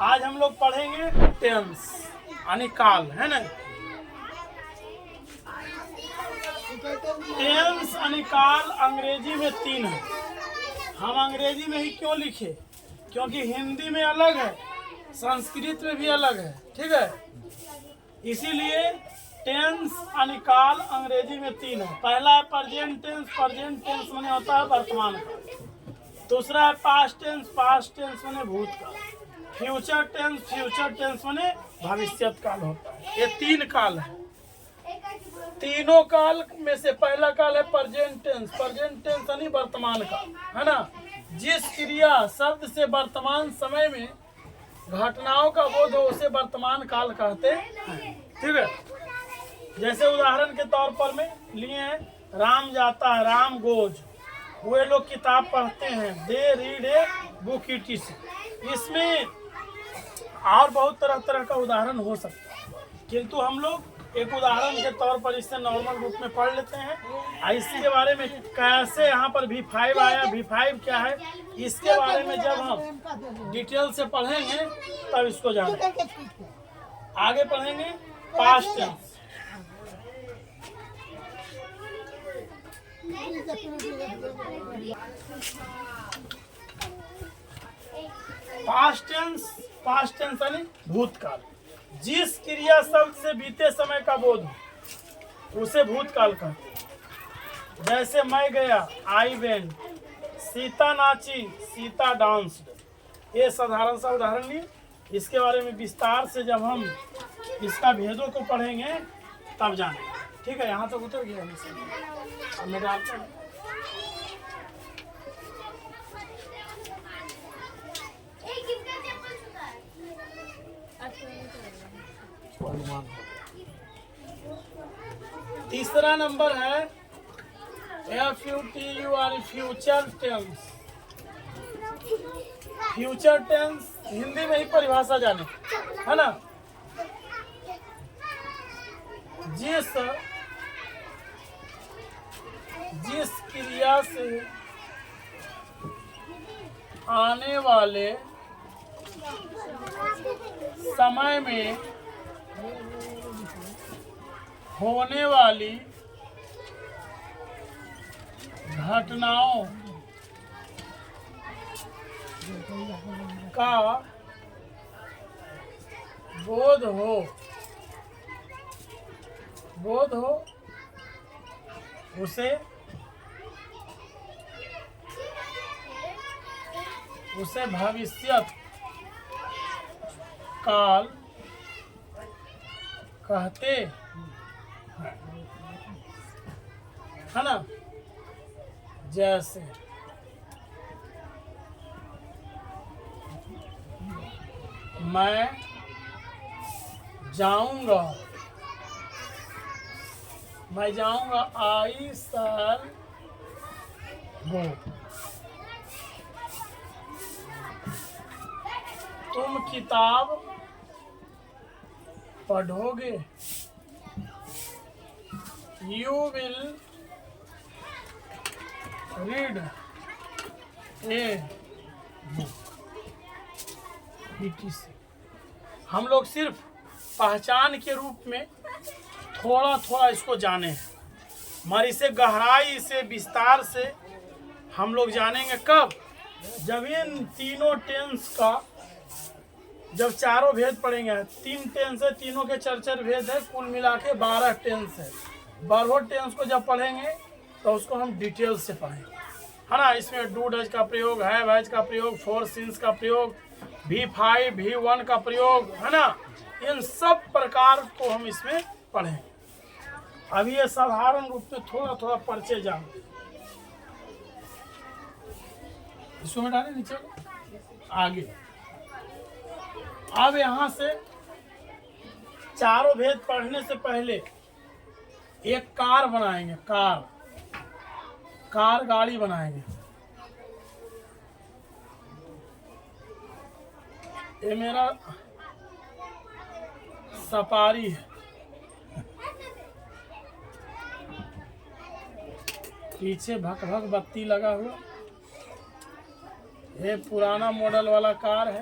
आज हम लोग पढ़ेंगे टेंस यानी काल, है ना। टेंस यानी काल अंग्रेजी में 3 है। हम अंग्रेजी में ही क्यों लिखे? क्योंकि हिंदी में अलग है, संस्कृत में भी अलग है, ठीक है। इसीलिए टेंस यानी काल अंग्रेजी में 3 है। पहला है प्रेजेंट टेंस, प्रेजेंट टेंस माने होता है वर्तमान काल। दूसरा है पास्ट टेंस, पास्ट टेंस माने भूतकाल। फ्यूचर टेंस, फ्यूचर टेंस माने भविष्यत काल होता है। ये 3 काल है। तीनों काल में से पहला काल है प्रेजेंट टेंस। प्रेजेंट टेंस यानी वर्तमान काल, है ना। जिस क्रिया शब्द से वर्तमान समय में घटनाओं का बोध हो उसे वर्तमान काल कहते हैं, ठीक है। जैसे उदाहरण के तौर पर में लिए हैं, राम जाता है, राम गोज, वे लोग किताब पढ़ते हैं, they read a book etc। इसमें और बहुत तरह तरह का उदाहरण हो सकता है, किंतु हम लोग एक उदाहरण के तौर पर इससे नॉर्मल रूप में पढ़ लेते हैं। इसके बारे में कैसे यहाँ पर V5 आया, V5 क्या है, इसके बारे में जब हम डिटेल से पढ़ेंगे तब इसको जानेंगे। आगे पढ़ेंगे पास्ट टेंस। पास्ट टेंस यानी भूतकाल। जिस क्रिया शब्द से बीते समय का बोध हो उसे भूतकाल कहते हैं। जैसे मैं गया, आई वेंट, सीता नाची, सीता डांस्ड। ये साधारण सा उदाहरण लिए। इसके बारे में विस्तार से जब हम इसका भेदों को पढ़ेंगे तब जानेंगे, ठीक है। यहाँ तक उतर गया मैं डालता हूँ। तीसरा नंबर है FUTUR, future tense. Future tense Hindi में ही परिभाषा जाने, है ना। जिस क्रिया से आने वाले समय में होने वाली घटनाओं का बोध हो उसे भविष्यत काल कहते हैं, है ना। जैसे मैं जाऊंगा, आई शैल गो। तुम किताब पढ़ोगे, you will read a book etc। हम लोग सिर्फ पहचान के रूप में थोड़ा थोड़ा इसको जाने हैं, मगर इसे गहराई से विस्तार से हम लोग जानेंगे कब? जब इन तीनों टेंस का जब चारों भेद पढ़ेंगे। 3 टेंस है, तीनों के 4 भेद है, कुल मिला के 12 टेंस है। 12 टेंस को जब पढ़ेंगे तो उसको हम डिटेल से पढ़ेंगे, है ना। इसमें डू डज का प्रयोग, है वैज का प्रयोग, फोर सिंस का प्रयोग, V5 V1 का प्रयोग, है ना। इन सब प्रकार को हम इसमें पढ़ेंगे। अभी ये साधारण रूप में थोड़ा थोड़ा परिचय जान इसको में डालें नीचे आगे। अब यहाँ से चारों भेद पढ़ने से पहले एक कार बनाएंगे, कार गाड़ी बनाएंगे। ये मेरा सफारी है, पीछे भक भक बत्ती लगा हुआ। ये पुराना मॉडल वाला कार है,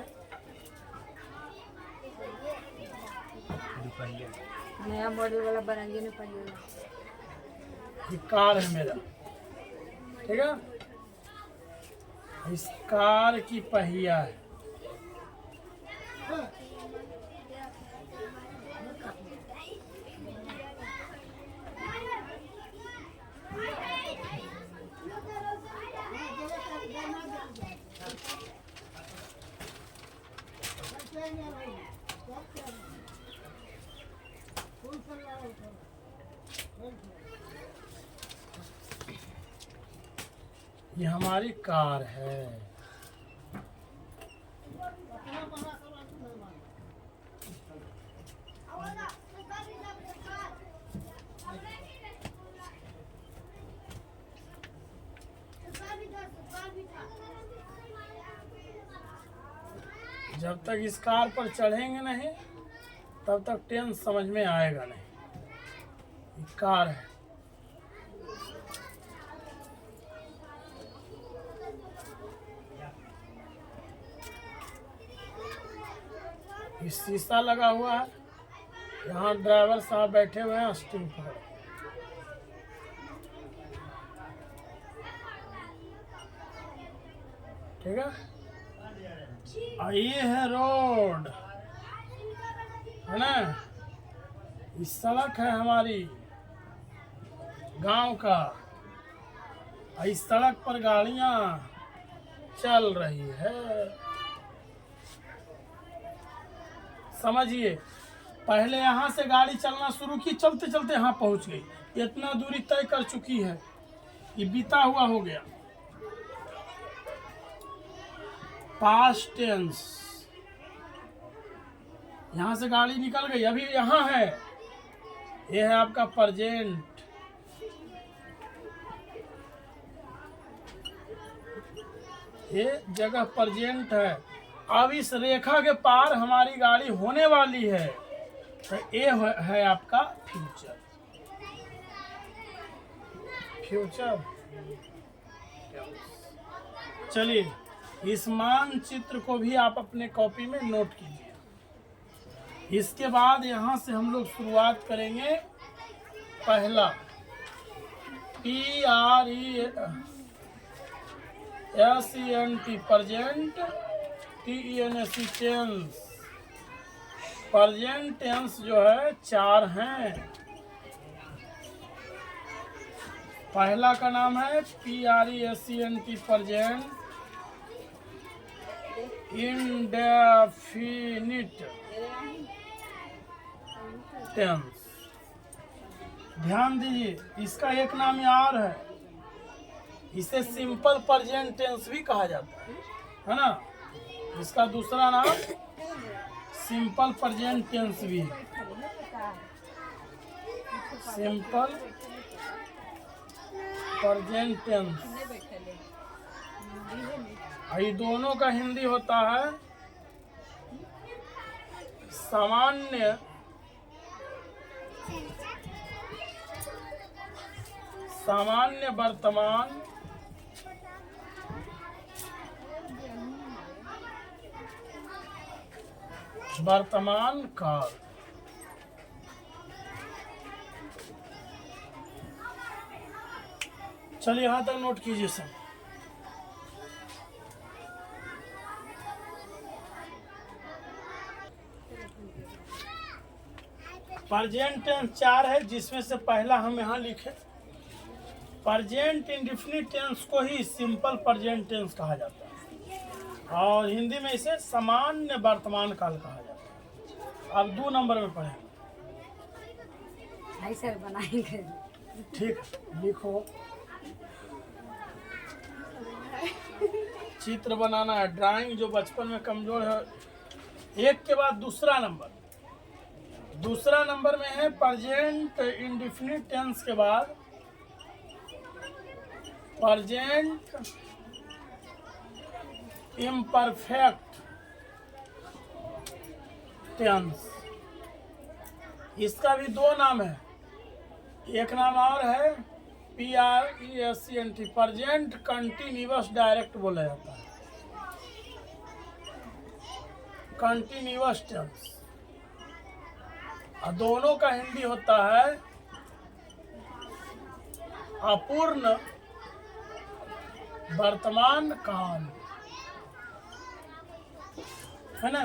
नया मॉडल वाला बनाइए ना पहिया। ये कार है मेरा, ठीक है। इस कार की पहिया है। ये हमारी कार है। जब तक इस कार पर चढ़ेंगे नहीं तब तक ट्रेन समझ में आएगा नहीं। ये कार है। इस शीशा लगा हुआ है, यहाँ ड्राइवर साहब बैठे हुए हैं स्टीयरिंग पकड़। ठीक है। और ये है रोड, है ना। ये सड़क है हमारी गांव का। और इस सड़क पर गाड़ियां चल रही है। समझिए, पहले यहाँ से गाड़ी चलना शुरू की, चलते चलते यहाँ पहुँच गई। इतना दूरी तय कर चुकी है, ये बीता हुआ हो गया। पास्ट टेंस, यहाँ से गाड़ी निकल गई, अभी यहाँ है। ये है आपका प्रेजेंट। ये जगह प्रेजेंट है। अब इस रेखा के पार हमारी गाड़ी होने वाली है, तो ये है आपका फ्यूचर। फ्यूचर। चलिए, इस मानचित्र को भी आप अपने कॉपी में नोट कीजिए। इसके बाद यहाँ से हम लोग शुरुआत करेंगे। पहला PRESENT present, TENS tense. Present tense जो है 4 हैं। पहला का नाम है PRESENT प्रेजेंट इंडेफिनिट टेंस। ध्यान दीजिए, इसका एक नाम और है, इसे सिंपल प्रेजेंट टेंस भी कहा जाता है ना। इसका दूसरा नाम सिंपल प्रेजेंट टेंस भी है। Simple present tense. ये दोनों का हिंदी होता है सामान्य वर्तमान काल। चलिए, यहाँ तक नोट कीजिए सब। प्रेजेंट टेंस 4 है, जिसमें से पहला हम यहाँ लिखे। प्रेजेंट इंडेफिनिट टेंस को ही सिंपल प्रेजेंट टेंस कहा जाता है, और हिंदी में इसे सामान्य वर्तमान काल कहा जाता है। अब 2 नंबर में पढ़ेंगे। सर बनाएंगे। ठीक, लिखो। चित्र बनाना है, ड्राइंग जो बचपन में कमजोर है। एक के बाद दूसरा नंबर में है प्रेजेंट इंडेफिनिट टेंस के बाद प्रेजेंट इम्परफेक्ट टेंस। इसका भी 2 नाम है। एक नाम और है PRESENT प्रेजेंट कंटिन्यूअस डायरेक्ट बोला जाता है। Continuous tense. और दोनों का हिंदी होता है अपूर्ण वर्तमान काल, है ना।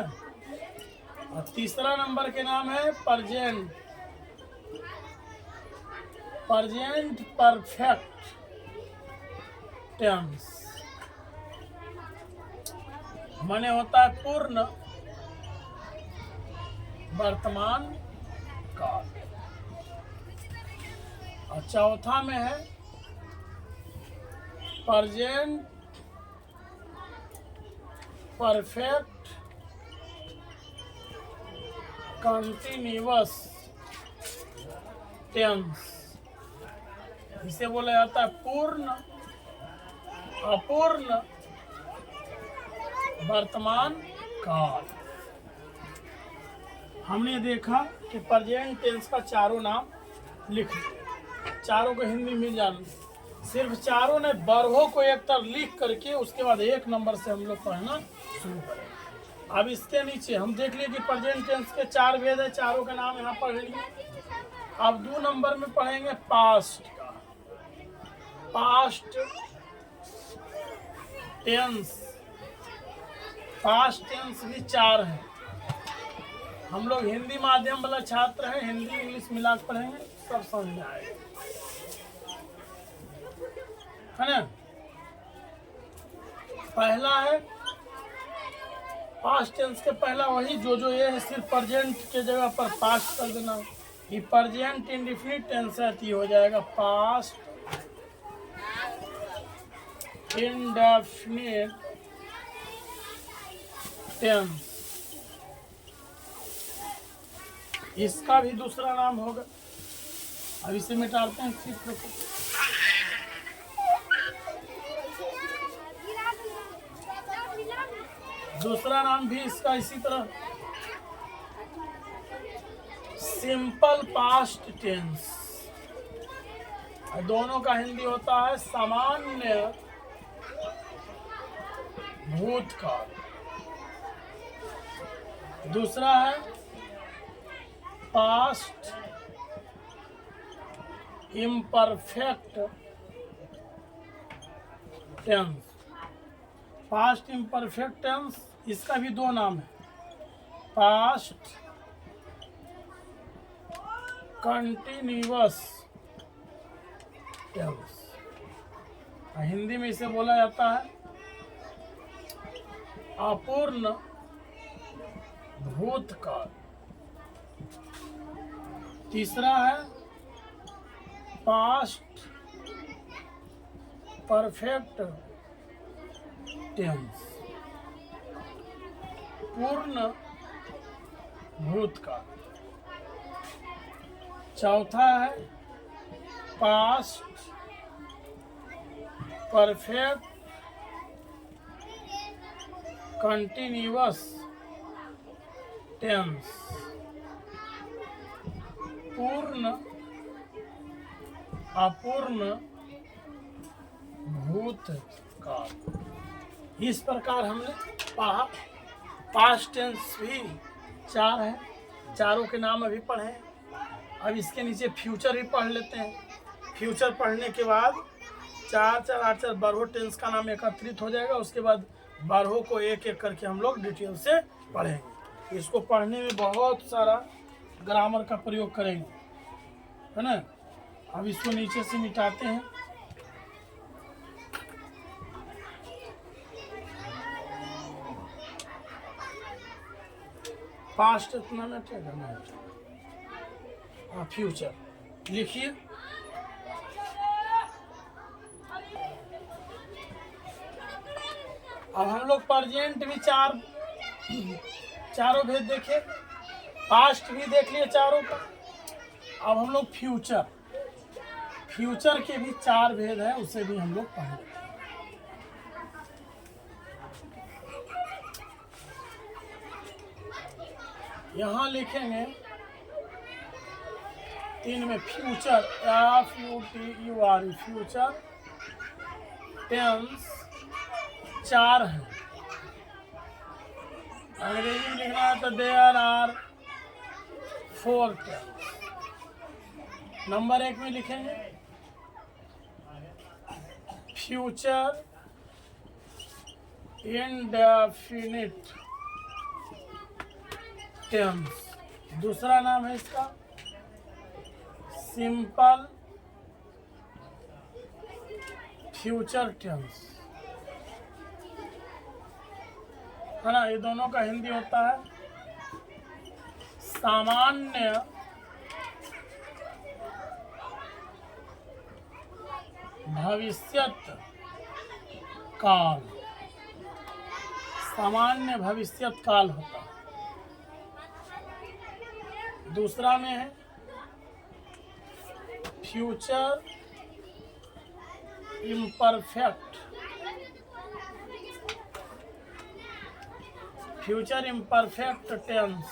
और तीसरा नंबर के नाम है प्रेजेंट, प्रेजेंट परफेक्ट टेंस, माने होता है पूर्ण वर्तमान काल। और चौथा में है प्रेजेंट परफेक्ट कंटिन्यूअस टेंस, इसे बोला जाता है पूर्ण अपूर्ण वर्तमान काल। हमने देखा कि प्रेजेंट टेंस का चारों नाम लिख लिया, चारों को हिंदी में जान लिया। सिर्फ चारों ने बरहों को एक तरफ लिख करके उसके बाद एक नंबर से हम लोग पढ़ना शुरू करें। अब इसके नीचे हम देख लिए कि प्रेजेंट टेंस के चार भेद है, चारों का नाम यहाँ पढ़ लिए। अब 2 नंबर में पढ़ेंगे पास्ट का। पास्ट टेंस, पास्ट टेंस भी 4 है। हम लोग हिंदी माध्यम वाला छात्र हैं, हिंदी इंग्लिश मिला के पढ़ेंगे, सब समझ में आएगा, है ना। पहला है पास्ट टेंस के पहला वही जो ये है, सिर्फ प्रेजेंट के जगह पर पास्ट कर देना। ये प्रेजेंट इंडेफिनिट टेंस है तो ये हो जाएगा पास्ट इंडेफिनिट टेंस। इसका भी दूसरा नाम होगा। अब इसे मिटाते हैं चित्र को। दूसरा नाम भी इसका इसी तरह सिंपल पास्ट टेंस। दोनों का हिंदी होता है सामान्य भूतकाल। दूसरा है past imperfect tense. Past imperfect tense, इसका भी 2 नाम है, पास्ट कंटिन्यूअस टेंस। हिंदी में इसे बोला जाता है अपूर्ण भूतकाल। तीसरा है पास्ट परफेक्ट टेंस, पूर्ण भूतकाल। चौथा है पास्ट परफेक्ट कंटिन्यूअस टेंस, पूर्ण अपूर्ण भूतकाल। इस प्रकार हमने पढ़ा। पास्ट टेंस भी 4 है, चारों के नाम अभी पढ़े। अब इसके नीचे फ्यूचर भी पढ़ लेते हैं। फ्यूचर पढ़ने के बाद 4 8 12 टेंस का नाम एकत्रित हो जाएगा। उसके बाद 12 को एक एक करके हम लोग डिटेल से पढ़ेंगे। इसको पढ़ने में बहुत सारा ग्रामर का प्रयोग करेंगे, है ना। अब इसको नीचे से मिटाते हैं। पास्ट इतना ना टेगा, फ्यूचर लिखिए। अब हम लोग प्रेजेंट भी चारों भेद देखे, पास्ट भी देख लिए चारों का। अब हम लोग फ्यूचर के भी 4 भेद है, उसे भी हम लोग पढ़ेंगे। यहाँ लिखेंगे 3 में फ्यूचर, FUTUR, फ्यूचर टेंस 4 है। अंग्रेजी में लिखना है तो देयर आर 4 टेंस। नंबर 1 में लिखेंगे फ्यूचर इंडेफिनिट टेंस। दूसरा नाम है इसका सिंपल फ्यूचर टेंस, है ना। ये दोनों का हिंदी होता है सामान्य भविष्यत काल। सामान्य भविष्यत काल होता है। दूसरा में है future imperfect. Future imperfect tense.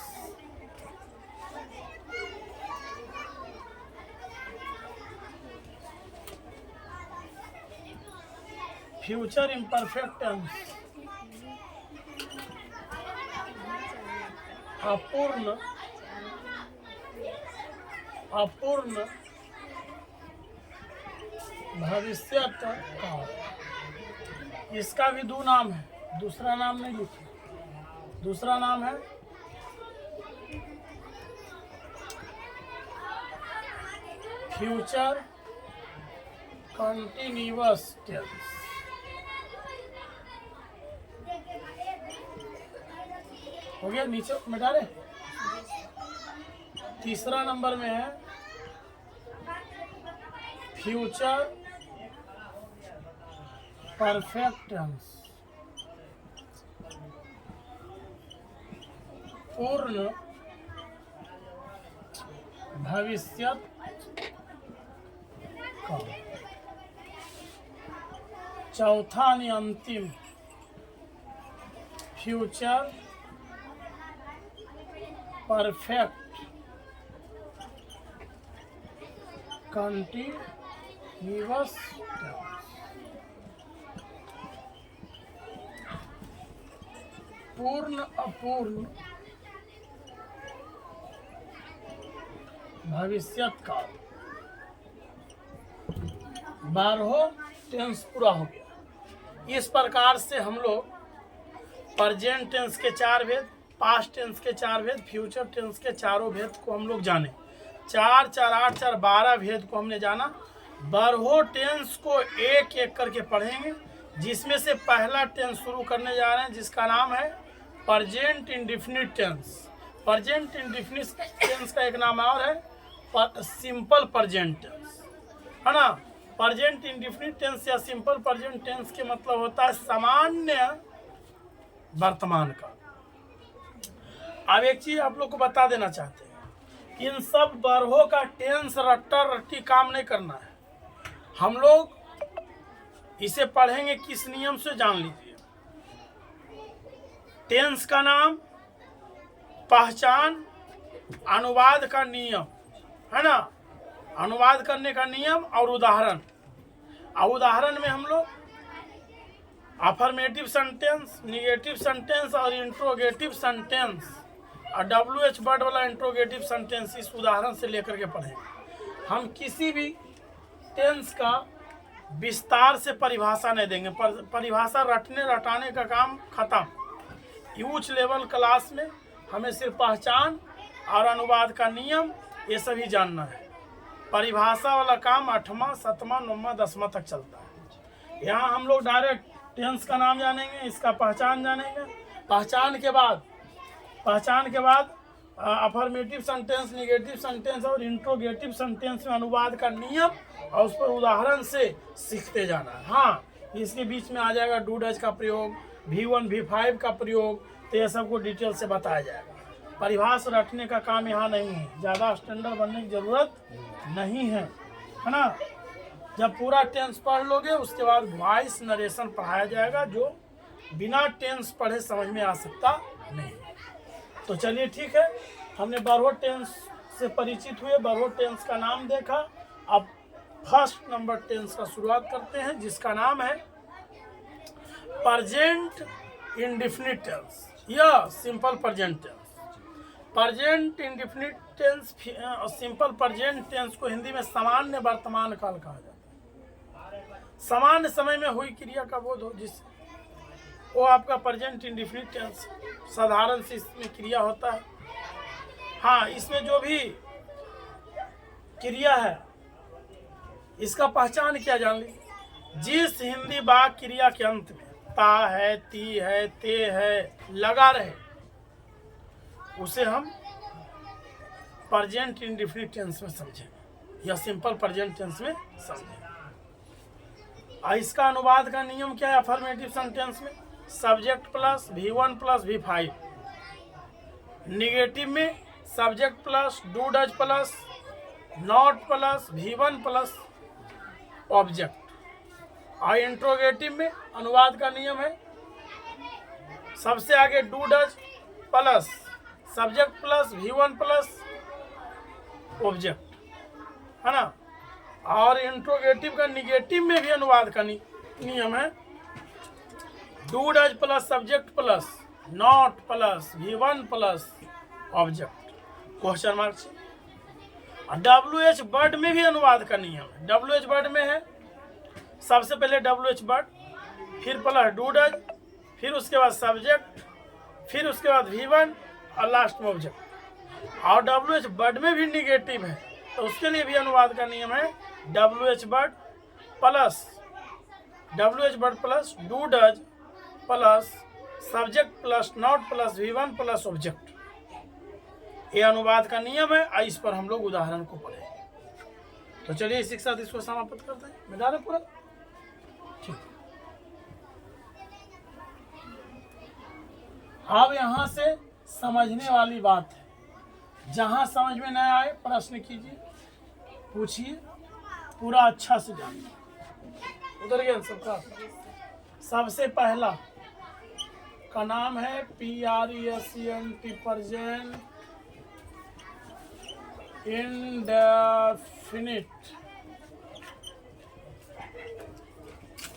Future imperfect tense अपूर्ण भविष्यत काल। इसका भी दो नाम है, दूसरा नाम नहीं लिखे। दूसरा नाम है फ्यूचर कंटिन्यूअस टेंस। हो गया, नीचे मिटा रहे। तीसरा नंबर में है फ्यूचर परफेक्ट टेंस। पूर्ण भविष्यत काल। चौथा यानी अंतिम फ्यूचर परफेक्ट कंटिन्यूअस टेंस। पूर्ण अपूर्ण भविष्यत काल। 12 टेंस पूरा हो गया। इस प्रकार से हम लोग प्रेजेंट टेंस के 4 भेद, पास्ट टेंस के 4 भेद, फ्यूचर टेंस के चारों भेद को हम लोग जाने। 4, 4, 8, 4, 12 भेद को हमने जाना। 12 टेंस को एक एक करके पढ़ेंगे, जिसमें से पहला टेंस शुरू करने जा रहे हैं, जिसका नाम है present indefinite tense. Present indefinite tense का एक नाम और है सिंपल प्रेजेंट टेंस, है ना। प्रेजेंट इंडेफिनिट टेंस या सिंपल प्रेजेंट टेंस के मतलब होता है सामान्य वर्तमान काल। अब एक चीज आप लोग को बता देना चाहते हैं, इन सब 12 का टेंस रट्टा रट्टी काम नहीं करना है। हम लोग इसे पढ़ेंगे किस नियम से, जान लीजिए। टेंस का नाम, पहचान, अनुवाद का नियम, है ना। अनुवाद करने का नियम और उदाहरण। और उदाहरण में हम लोग अफर्मेटिव सेंटेंस, निगेटिव सेंटेंस और इंट्रोगेटिव सेंटेंस और WH वर्ड वाला इंट्रोगेटिव सेंटेंस इस उदाहरण से लेकर के पढ़ेंगे। हम किसी भी टेंस का विस्तार से परिभाषा नहीं देंगे। परिभाषा रटने रटाने का काम खत्म। उच्च लेवल क्लास में हमें सिर्फ पहचान और अनुवाद का नियम ये सभी जानना है। परिभाषा वाला काम 8वां, 7वां, 9वां, 10वां तक चलता है। यहाँ हम लोग डायरेक्ट टेंस का नाम जानेंगे, इसका पहचान जानेंगे। पहचान के बाद अफर्मेटिव सेंटेंस, निगेटिव सेंटेंस और इंट्रोगेटिव सेंटेंस में अनुवाद का नियम और उस पर उदाहरण से सीखते जाना है। हाँ, इसके बीच में आ जाएगा डू डज का प्रयोग, V1, V5 का प्रयोग, तो यह सबको डिटेल से बताया जाएगा। परिभाषा रटने का काम यहाँ नहीं है, ज़्यादा स्टैंडर्ड बनने की ज़रूरत नहीं है, है ना। जब पूरा टेंस पढ़ लोगे उसके बाद वॉइस नरेशन पढ़ाया जाएगा, जो बिना टेंस पढ़े समझ में आ सकता नहीं। तो चलिए ठीक है, हमने 12 टेंस से परिचित हुए, 12 टेंस का नाम देखा। अब फर्स्ट नंबर टेंस का शुरुआत करते हैं, जिसका नाम है प्रेजेंट इंडेफिनिट टेंस या simple present tense. Present indefinite tense, simple present tense को हिंदी में सामान्य वर्तमान काल कहा जाता है। सामान्य समय में हुई क्रिया का बोध हो जिससे वो आपका प्रेजेंट इंडेफिनिट टेंस, साधारण सी इसमें क्रिया होता है। हाँ, इसमें जो भी क्रिया है इसका पहचान क्या जान ली। जिस हिंदी वाक्य क्रिया के अंत में ता है, ती है, ते है लगा रहे उसे हम प्रेजेंट इंडेफिनिट टेंस में समझेंगे या सिंपल प्रेजेंट टेंस में समझेंगे। इसका अनुवाद का नियम क्या है अफर्मेटिव सेंटेंस में? Subject plus V1 plus V5। Negative में subject plus do does plus not plus V1 plus object. और इंट्रोगेटिव में अनुवाद का नियम है सबसे आगे do does plus subject plus V1 plus object, है ना। और इंट्रोगेटिव का निगेटिव में भी अनुवाद का नियम है do does plus subject plus not plus V1 plus object question mark से। WH वर्ड में भी अनुवाद का नियम है। WH वर्ड में है सबसे पहले WH वर्ड, फिर प्लस डू डज, फिर उसके बाद सब्जेक्ट, फिर उसके बाद V1 और लास्ट में ऑब्जेक्ट। और WH वर्ड में भी निगेटिव है तो उसके लिए भी अनुवाद का नियम है WH word plus do does plus subject plus not plus V1 plus object. ये अनुवाद का नियम है। इस पर हम लोग उदाहरण को पढ़ेंगे। तो चलिए इसी के साथ इसको समाप्त करते हैं। मिला रहे पूरा ठीक। अब यहाँ से समझने वाली बात है, जहाँ समझ में न आए प्रश्न कीजिए, पूछिए, पूरा अच्छा से जानिए। उधर गया सबका। सबसे पहला का नाम है PRESENT प्रेजेंट इंडेफिनिट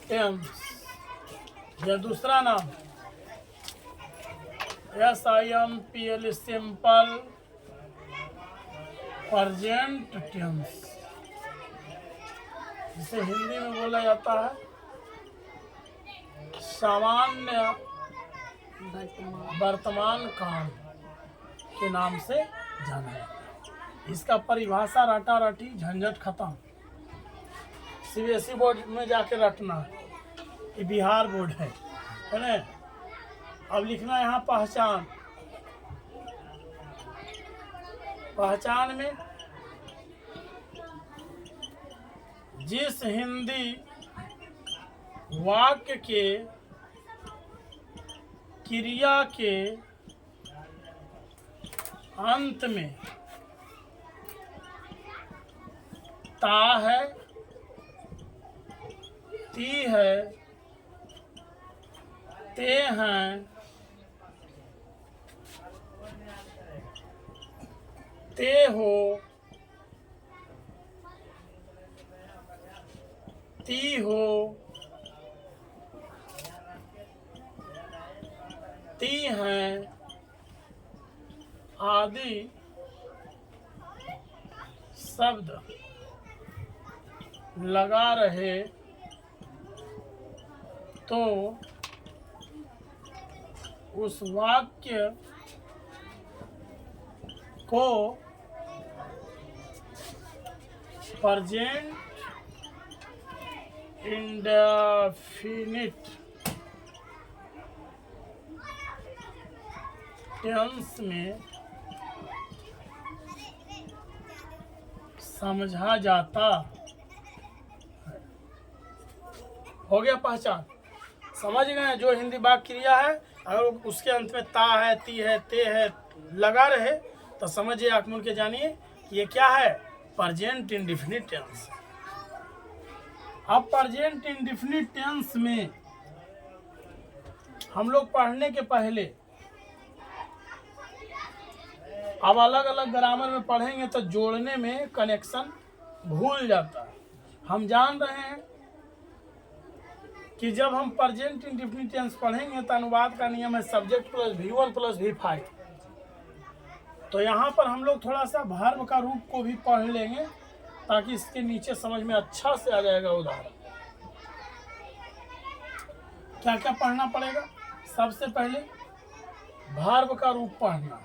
टेंस। या दूसरा नाम SIMPL सिंपल प्रेजेंट टेंस, जिसे हिंदी में बोला जाता है सामान्य वर्तमान काल के नाम से जाना जाता है। इसका परिभाषा रटा रटी झंझट खत्म। CBSE बोर्ड में जाके रटना है, ये बिहार बोर्ड है ना। अब लिखना यहाँ पहचान। पहचान में जिस हिंदी वाक्य के क्रिया के अंत में ता है, ती है, ते हैं, ते हो, ती हो, ती हैं आदि शब्द लगा रहे तो उस वाक्य को प्रेजेंट इंडेफिनिट टेंस में समझा जाता है। हो गया पहचान। समझ गए? जो हिंदी वाक्य क्रिया है अगर उसके अंत में ता है, ती है, ते है लगा रहे तो समझिए, आंख मूंद के जानिए कि ये क्या है, प्रेजेंट इंडेफिनिट टेंस। अब प्रेजेंट इंडेफिनिट टेंस में हम लोग पढ़ने के पहले अब अलग अलग ग्रामर में पढ़ेंगे तो जोड़ने में कनेक्शन भूल जाता है। हम जान रहे हैं कि जब हम प्रेजेंट इंडेफिनिट टेंस पढ़ेंगे तो अनुवाद का नियम है subject plus V1 plus V5, तो यहाँ पर हम लोग थोड़ा सा भार्व का रूप को भी पढ़ लेंगे ताकि इसके नीचे समझ में अच्छा से आ जाएगा उदाहरण। क्या क्या पढ़ना पड़ेगा? सबसे पहले भार्व का रूप पढ़ना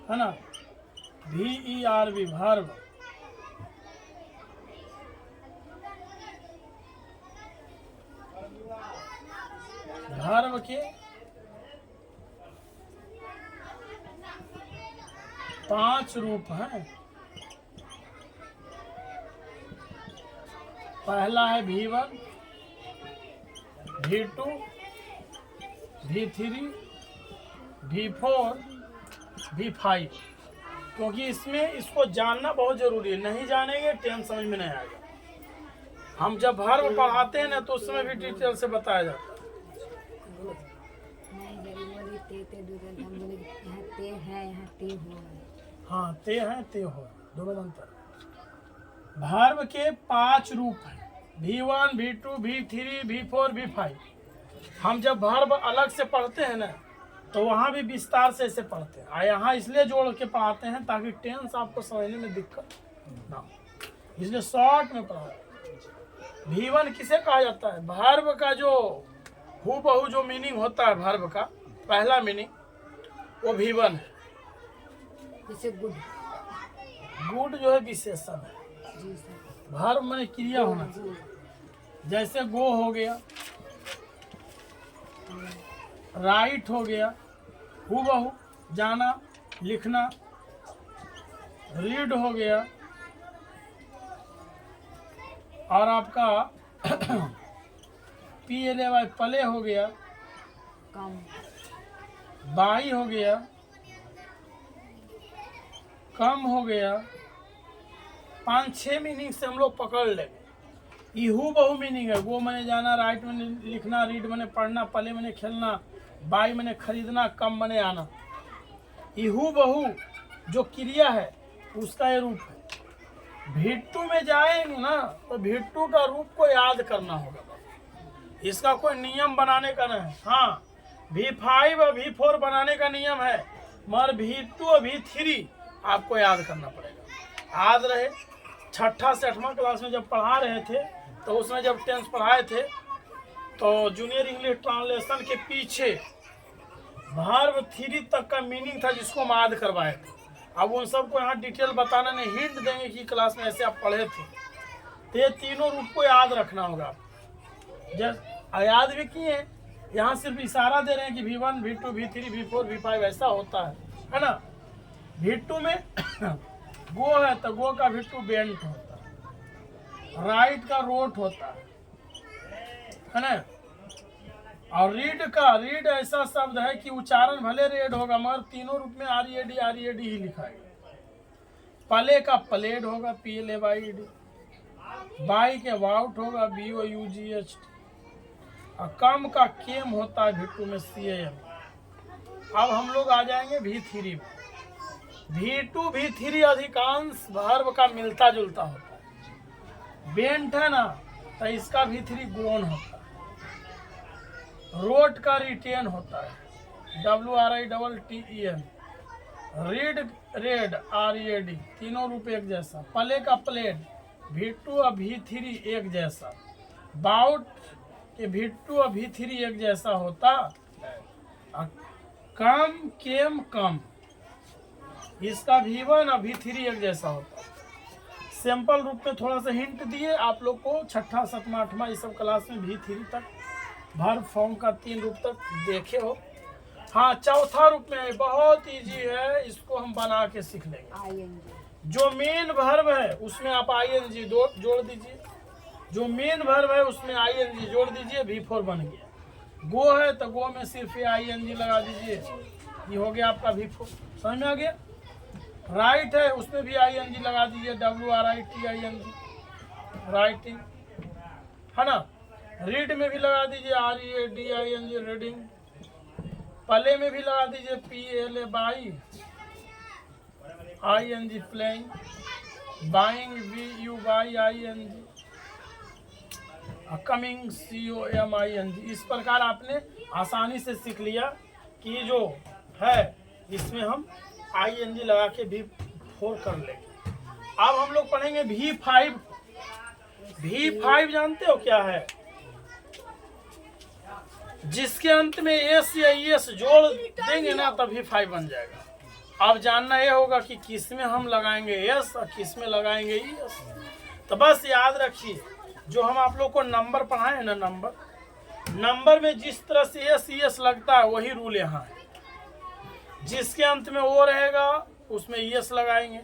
है ना, VERV भार्व। भार्व के 5 रूप हैं। पहला है V1, V2, V3, V4, V5। क्योंकि इसमें इसको जानना बहुत जरूरी है, नहीं जानेंगे टेंस समझ में नहीं आएगा। हम जब भार्व पढ़ाते हैं ना तो उस समय भी डिटेल से बताया जाता है। हाँ, ते हैं ते हो, दोनों अंतर। भार्व के 5 रूप हैं, V1, V2, V3, V4, V5। हम जब भार्व अलग से पढ़ते हैं ना तो वहाँ भी विस्तार से ऐसे पढ़ते हैं, और यहाँ इसलिए जोड़ के पढ़ाते हैं ताकि टेंस आपको समझने में दिक्कत ना हो, इसलिए शॉर्ट में पढ़ा। V1 किसे कहा जाता है? भार्व का जो हूबहू जो मीनिंग होता है, भार्व का पहला मीनिंग वो V1 है। जैसे गुड। गुड जो है विशेषण है, जी सर। भार्व में क्रिया होना चाहिए। जैसे गो हो गया, राइट हो गया, हूबहू जाना लिखना, रीड हो गया, और आपका PLAY पले हो गया, कम। बाई हो गया, कम हो गया। 5-6 मीनिंग से हम लोग पकड़ लेंगे। इहू बहु मीनिंग है, वो मैंने जाना, राइट मैंने लिखना, रीड मैंने पढ़ना, पले मैंने खेलना, बाई मैंने खरीदना, कम मैंने आना। इहू बहु जो क्रिया है उसका ये रूप है। भिट्टू में जाएंगे ना तो भिट्टू का रूप को याद करना होगा, इसका कोई नियम बनाने का नहीं। हाँ, V5 और V4 बनाने का नियम है, मगर V2 और V3 आपको याद करना पड़ेगा। याद रहे, 6ठा से 8वां क्लास में जब पढ़ा रहे थे तो उसमें जब टेंस पढ़ाए थे तो जूनियर इंग्लिश ट्रांसलेशन के पीछे भार्व 3 तक का मीनिंग था जिसको हम याद करवाए थे। अब उन सबको यहाँ डिटेल बताना नहीं, हिंट देंगे कि क्लास में ऐसे आप पढ़े थे। तो ये तीनों रूप को याद रखना होगा। जब याद भी किए, यहाँ सिर्फ इशारा दे रहे हैं कि V1, V2, V3, V4, V5 ऐसा होता है ना। V2 में गो है तो गो का V2 बेंट होता है, राइट का रोट होता है ना। और रीड ऐसा शब्द है कि उच्चारण भले रेड होगा मगर तीनों रूप में RED ही लिखाएगा। पले का पलेड होगा, PLAYD। बाई के वाउट होगा, BOUGHT। और कम का केम होता है भिट्टू में, CAM। अब हम लोग आ जाएंगे V3 में। V2 V3 अधिकांश भार्व का मिलता जुलता होता है। बेंट है ना तो इसका V3 गोन होता है। रोट का रिटेन होता है, WRITTEN। Read red, RED। तीनों रूप एक जैसा। पले का प्लेड, V2 और V3 एक जैसा। बाउट के V2 और V3 एक जैसा होता है। कम केम कम, इसका V1 और V3 एक जैसा होता है। सिंपल रूप में थोड़ा सा हिंट दिए आप लोग को, 6ठा 7वां 8वां इस सब क्लास में V3 तक भार्व फॉर्म का 3 रूप तक देखे हो। हाँ, चौथा रूप में बहुत इजी है, इसको हम बना के सीख लेंगे। जो मेन वर्ब है उसमें आप ING जोड़ दीजिए, जो मेन वर्ब है उसमें ING जोड़ दीजिए, V4 बन गया। गो है तो गो में सिर्फ ING लगा दीजिए, ये हो गया आपका V4। समझ में आ गया? राइट है उसमें भी ING लगा दीजिए, WRITING, राइटिंग है ना। रीड में भी लगा दीजिए REDING, रीडिंग। पले में भी लगा दीजिए PLAY ING, playing. Buying BUYING, coming COMING। इस प्रकार आपने आसानी से सीख लिया कि जो है इसमें हम ING लगा के V4 कर लेंगे। अब हम लोग पढ़ेंगे V5। V5 जानते हो क्या है? जिसके अंत में S या ES जोड़ देंगे ना तब V5 बन जाएगा। अब जानना ये होगा कि किस में हम लगाएंगे S और किस में लगाएंगे ES। तो बस याद रखिए, जो हम आप लोग को नंबर पढ़ाए हैं ना, नंबर में जिस तरह से S ES लगता है वही रूल यहाँ है। जिसके अंत में O रहेगा उसमें ES लगाएंगे,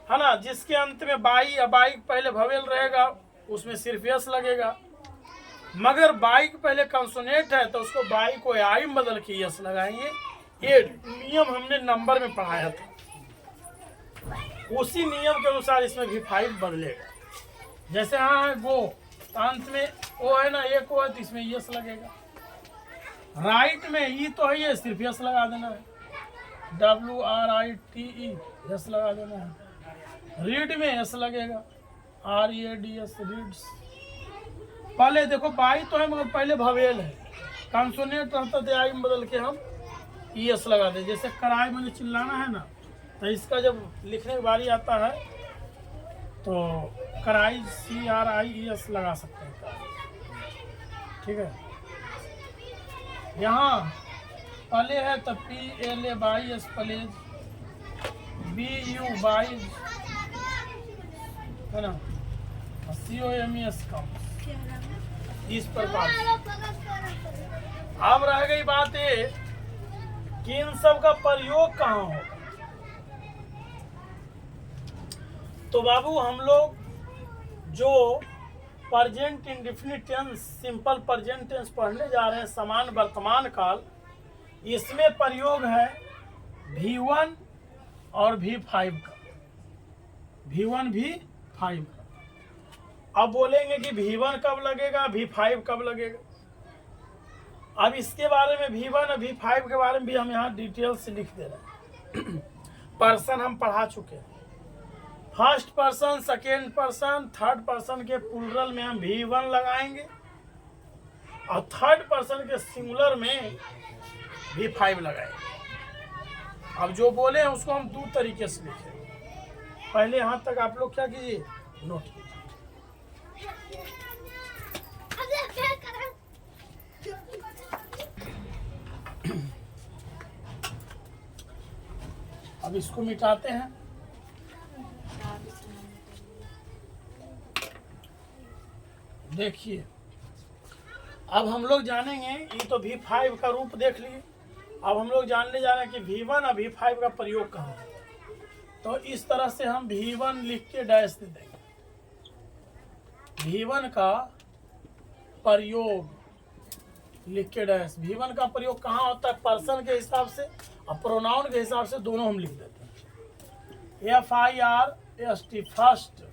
है ना। जिसके अंत में बाई या बाइक पहले भवेल रहेगा उसमें सिर्फ S लगेगा। मगर बाइक पहले कंसोनेंट है तो उसको बाई को आई में बदल के S लगाएंगे। ये नियम हमने नंबर में पढ़ाया था, उसी नियम के अनुसार इसमें भी 5 बदलेगा। जैसे यहाँ है गो, अंत में ओ है ना, एक ओ है तो इसमें यस लगेगा। राइट में ई तो है, ये सिर्फ यस लगा देना है, WRITE यस लगा देना है। रीड में यस लगेगा, READS रीड्स। पहले देखो बाई तो है मगर पहले भवेल है, कंसोनेंट रहता तो आई में बदल के हम ES लगा दे। जैसे कराई मैंने चिल्लाना है ना, तो इसका जब लिखने की बारी आता है तो कराई CRIES लगा सकते हैं, ठीक है। यहाँ पले है तो PLA Y plays, BU Y है ना, COMES कम, इस प्रकार से। अब रह गई बात ये कि इन सब का प्रयोग कहाँ होगा। तो बाबू हम लोग जो present indefinite tense, simple present tense पढ़ने जा रहे हैं, समान वर्तमान काल, इसमें प्रयोग है V1 और V5 का, V1 V5 का। अब बोलेंगे कि V1 कब लगेगा, V5 कब लगेगा। अब इसके बारे में V1 और V5 के बारे में भी हम यहाँ डिटेल से लिख दे रहे हैं। पर्सन हम पढ़ा चुके हैं, first person, second person, third person के प्लूरल में हम V1 लगाएंगे और थर्ड पर्सन के सिंगुलर में V5 लगाएंगे। अब जो बोले हैं उसको हम 2 तरीके से लिखें। पहले यहाँ तक आप लोग क्या कीजिए, नोट कीजिए। अब इसको मिटाते हैं। देखिए अब हम लोग जानेंगे, ये तो V5 का रूप देख लिए। अब हम लोग जानने जा रहे हैं कि V1 और V5 का प्रयोग कहाँ है। तो इस तरह से हम V1 लिख के डैश दे देंगे। V1 का प्रयोग लिख के डैश। V1 का प्रयोग कहाँ होता है, पर्सन के हिसाब से और प्रोनाउन के हिसाब से, दोनों हम लिख देते हैं। FIRST first,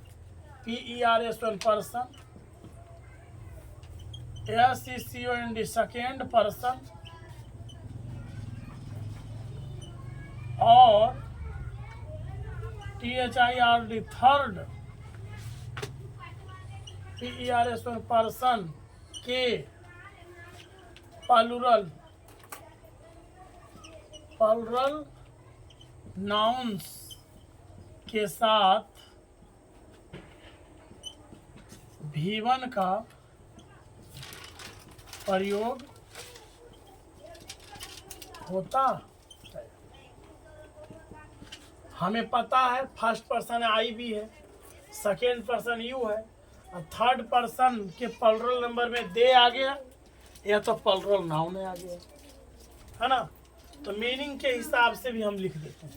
PERS person, SECOND second person और THIRD थर्ड, PERS पर्सन के प्लूरल नाउन्स के साथ V1 का प्रयोग होता है। हमें पता है फर्स्ट पर्सन आई भी है, सेकेंड पर्सन यू है और थर्ड पर्सन के प्लूरल नंबर में दे आ गया या तो प्लूरल नाउन आ गया, है ना। तो मीनिंग के हिसाब से भी हम लिख देते हैं।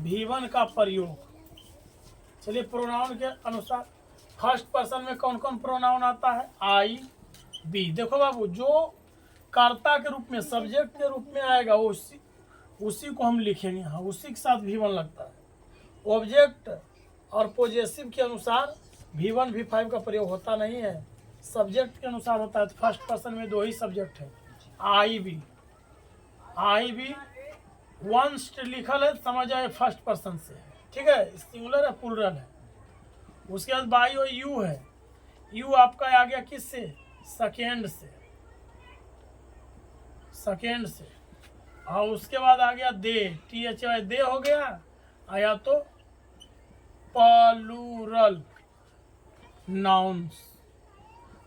V1 का प्रयोग, चलिए प्रोनाउन के अनुसार फर्स्ट पर्सन में कौन कौन प्रोनाउन आता है, आई बी। देखो बाबू, जो कर्ता के रूप में, सब्जेक्ट के रूप में आएगा उसी को हम लिखेंगे, हाँ उसी के साथ V1 लगता है। ऑब्जेक्ट और पोजेसिव के अनुसार V1 V5 का प्रयोग होता नहीं है, सब्जेक्ट के अनुसार होता है। तो फर्स्ट पर्सन में 2 ही सब्जेक्ट है, आई बी वंस लिखल है, समझ आए फर्स्ट पर्सन से, ठीक है, सिंगुलर है प्लूरल है। उसके बाद बाई और यू है, यू आपका आ गया किससे, सेकेंड से। और उसके बाद आ गया दे, THY दे हो गया। आया तो प्लूरल नाउन्स।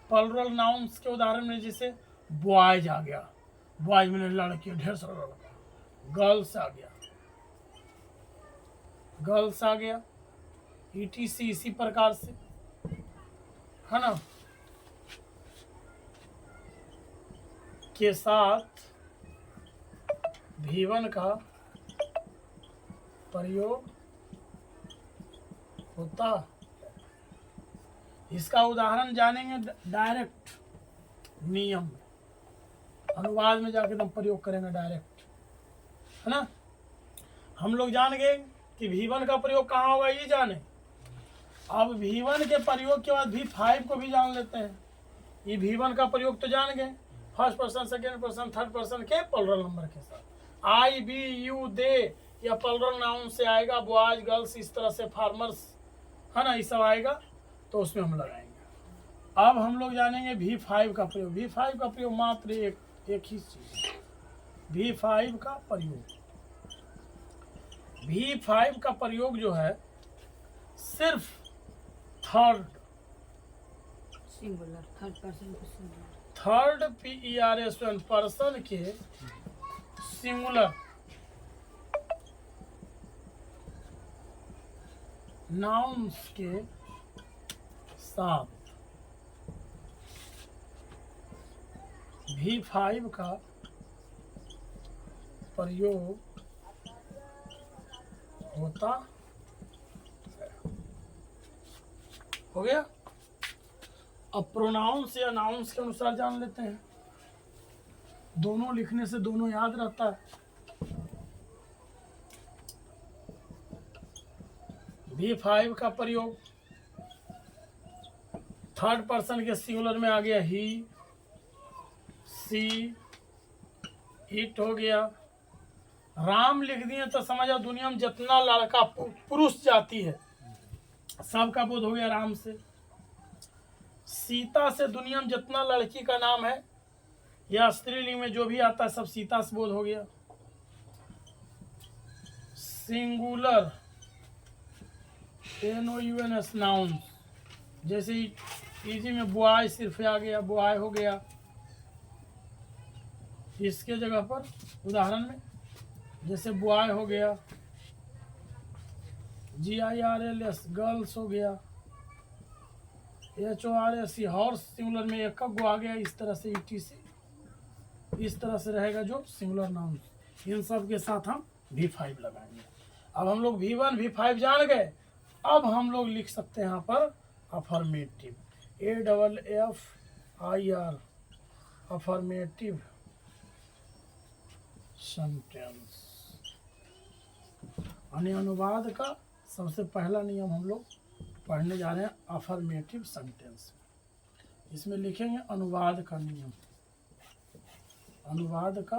प्लूरल नाउन्स के उदाहरण में जैसे बॉयज आ गया, बॉयज में लड़के, ढेर सारा लड़का। गर्ल्स आ गया, गर्ल्स आ गया, ETC इसी प्रकार से, है ना, के साथ भी1 का प्रयोग होता। इसका उदाहरण जानेंगे डायरेक्ट नियम में, अनुवाद में जाके हम प्रयोग करेंगे डायरेक्ट, है ना। हम लोग जान गए कि V1 का प्रयोग कहाँ होगा, ये जाने। अब V1 के प्रयोग के बाद V5 को भी जान लेते हैं। ये V1 का प्रयोग तो जान गए, first person, second person, third person के प्लुरल नंबर के साथ। I, B, U, दे या प्लुरल नाउन से आएगा, बॉयज, गर्ल्स, इस तरह से फार्मर्स, है ना, ये सब आएगा तो उसमें हम लगाएंगे। अब हम लोग जानेंगे V5 का प्रयोग। V5 का प्रयोग मात्र एक ही चीज, V5 का प्रयोग। V5 का प्रयोग जो है सिर्फ थर्ड सिंगुलर, थर्ड पर्सन को सिंगुलर, थर्ड PERS पर्सन के सिंगुलर नाउन्स के साथ V5 का प्रयोग होता है। हो गया। अब प्रोनाउंस या नाउन्स के अनुसार जान लेते हैं। दोनों लिखने से दोनों याद रहता है। V5 का प्रयोग थर्ड पर्सन के सिंगुलर में आ गया ही, सी, इट हो गया। राम लिख दिए तो समझो दुनिया में जितना लड़का पुरुष जाति है सबका बोध हो गया राम से। सीता से दुनिया में जितना लड़की का नाम है या स्त्रीलिंग में जो भी आता है सब सीता से बोध हो गया। सिंगुलर NOUNS नाउन, जैसे इजी में बॉय सिर्फ आ गया, बॉय हो गया। इसके जगह पर उदाहरण में जैसे बॉय हो गया, GIRLS गर्ल्स हो गया, HORS हॉर्स सिंगुलर में एक गो आ गया। इस तरह से ETC इस तरह से रहेगा जो सिंगुलर नाउन। इन सब के साथ हम V5 लगाएंगे। अब हम लोग V1 V5 जान गए। अब हम लोग लिख सकते हैं यहाँ पर अफर्मेटिव, AFFIR अफर्मेटिव सेंटेंस। यानी अनुवाद का सबसे पहला नियम हम लोग पढ़ने जा रहे हैं अफर्मेटिव सेंटेंस। इसमें लिखेंगे अनुवाद का नियम, अनुवाद का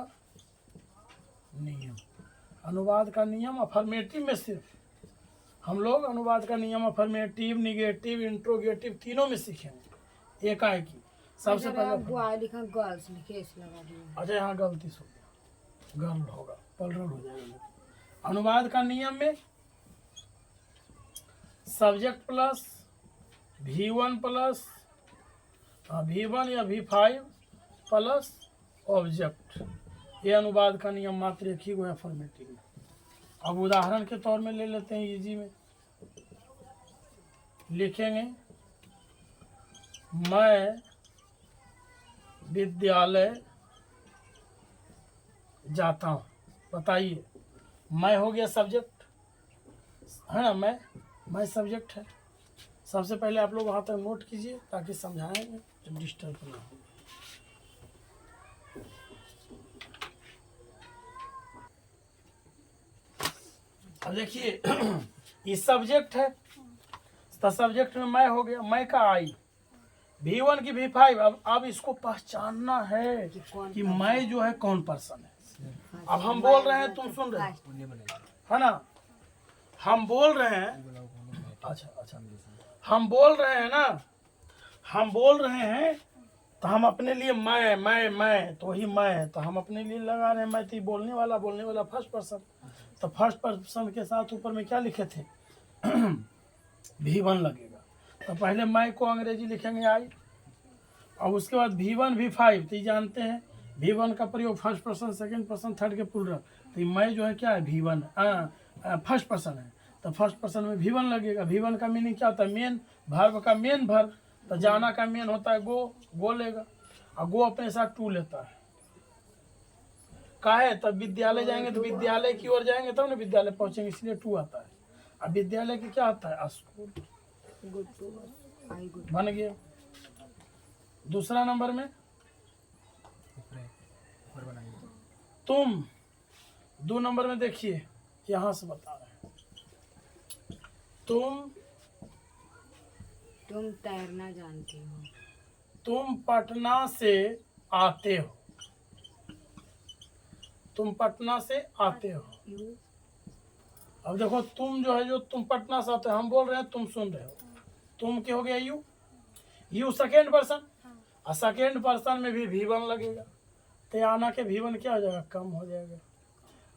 नियम। अनुवाद का नियम अफर्मेटिव में सिर्फ हम लोग अनुवाद का नियम अफर्मेटिव, निगेटिव, इंट्रोगेटिव तीनों में सीखेंगे एकाएक ही। सबसे पहले बॉय लिखा, गर्ल्स लिखे, इस लगा दिया। अच्छा यहाँ गलती हो गया, गर्ल होगा, प्लुरल हो जाएगा। अनुवाद का नियम में subject plus V1 plus V1 या V5 प्लस ऑब्जेक्ट, ये अनुवाद का नियम मात्र एक ही को है अफर्मेटिव में। अब उदाहरण के तौर में ले लेते हैं, इजी में लिखेंगे मैं विद्यालय जाता हूँ। बताइए, मैं हो गया सब्जेक्ट, है ना, मैं सब्जेक्ट है। सबसे पहले आप लोग वहाँ तक नोट कीजिए ताकि समझाएंगे तो डिस्टर्ब ना हो। अब देखिए ये सब्जेक्ट है तो सब्जेक्ट में मैं हो गया, मैं का आई, V1 की V5। अब इसको पहचानना है कि मैं जो है कौन पर्सन है। अब हम बोल रहे हैं, तुम सुन रहे है ना, हम बोल रहे हैं, अच्छा हम बोल रहे हैं ना, हम बोल रहे हैं तो हम अपने लिए मैं तो वही मैं है, तो हम अपने लिए लगा रहे हैं मैं, तो बोलने वाला फर्स्ट पर्सन। तो फर्स्ट पर्सन के साथ ऊपर में क्या लिखे थे V1 लगेगा। तो पहले मैं को अंग्रेजी लिखेंगे आई, और उसके बाद V1 V5, तो ये जानते हैं V1 का प्रयोग first person, second person, third के प्लूरल। तो ये मैं जो है क्या है V1 फर्स्ट पर्सन है, तो फर्स्ट पर्सन में V1 लगेगा। V1 का मीनिंग क्या होता है? मेन वर्ब का मेन वर्ब। तो जाना का मेन होता है गो लेगा, और गो अपने साथ टू लेता है। काहे? तब विद्यालय जाएंगे तो विद्यालय की ओर जाएंगे तब ना विद्यालय पहुंचेंगे, इसलिए टू आता है। अब विद्यालय की क्या आता है? School. Good to I good. बन गया। दूसरा नंबर में तुम, 2 नंबर में देखिए यहां से बता रहे हैं, तुम तैरना जानती हो। तुम पटना से आते हो, तुम पटना से आते हो। यू अब देखो तुम जो है, जो तुम पटना से आते हो, हम बोल रहे हैं तुम सुन रहे हो, तुम क्या हो गया? यू सेकेंड पर्सन, और सेकेंड पर्सन में भी V1 लगेगा। तो आना के V1 क्या हो जाएगा? कम हो जाएगा।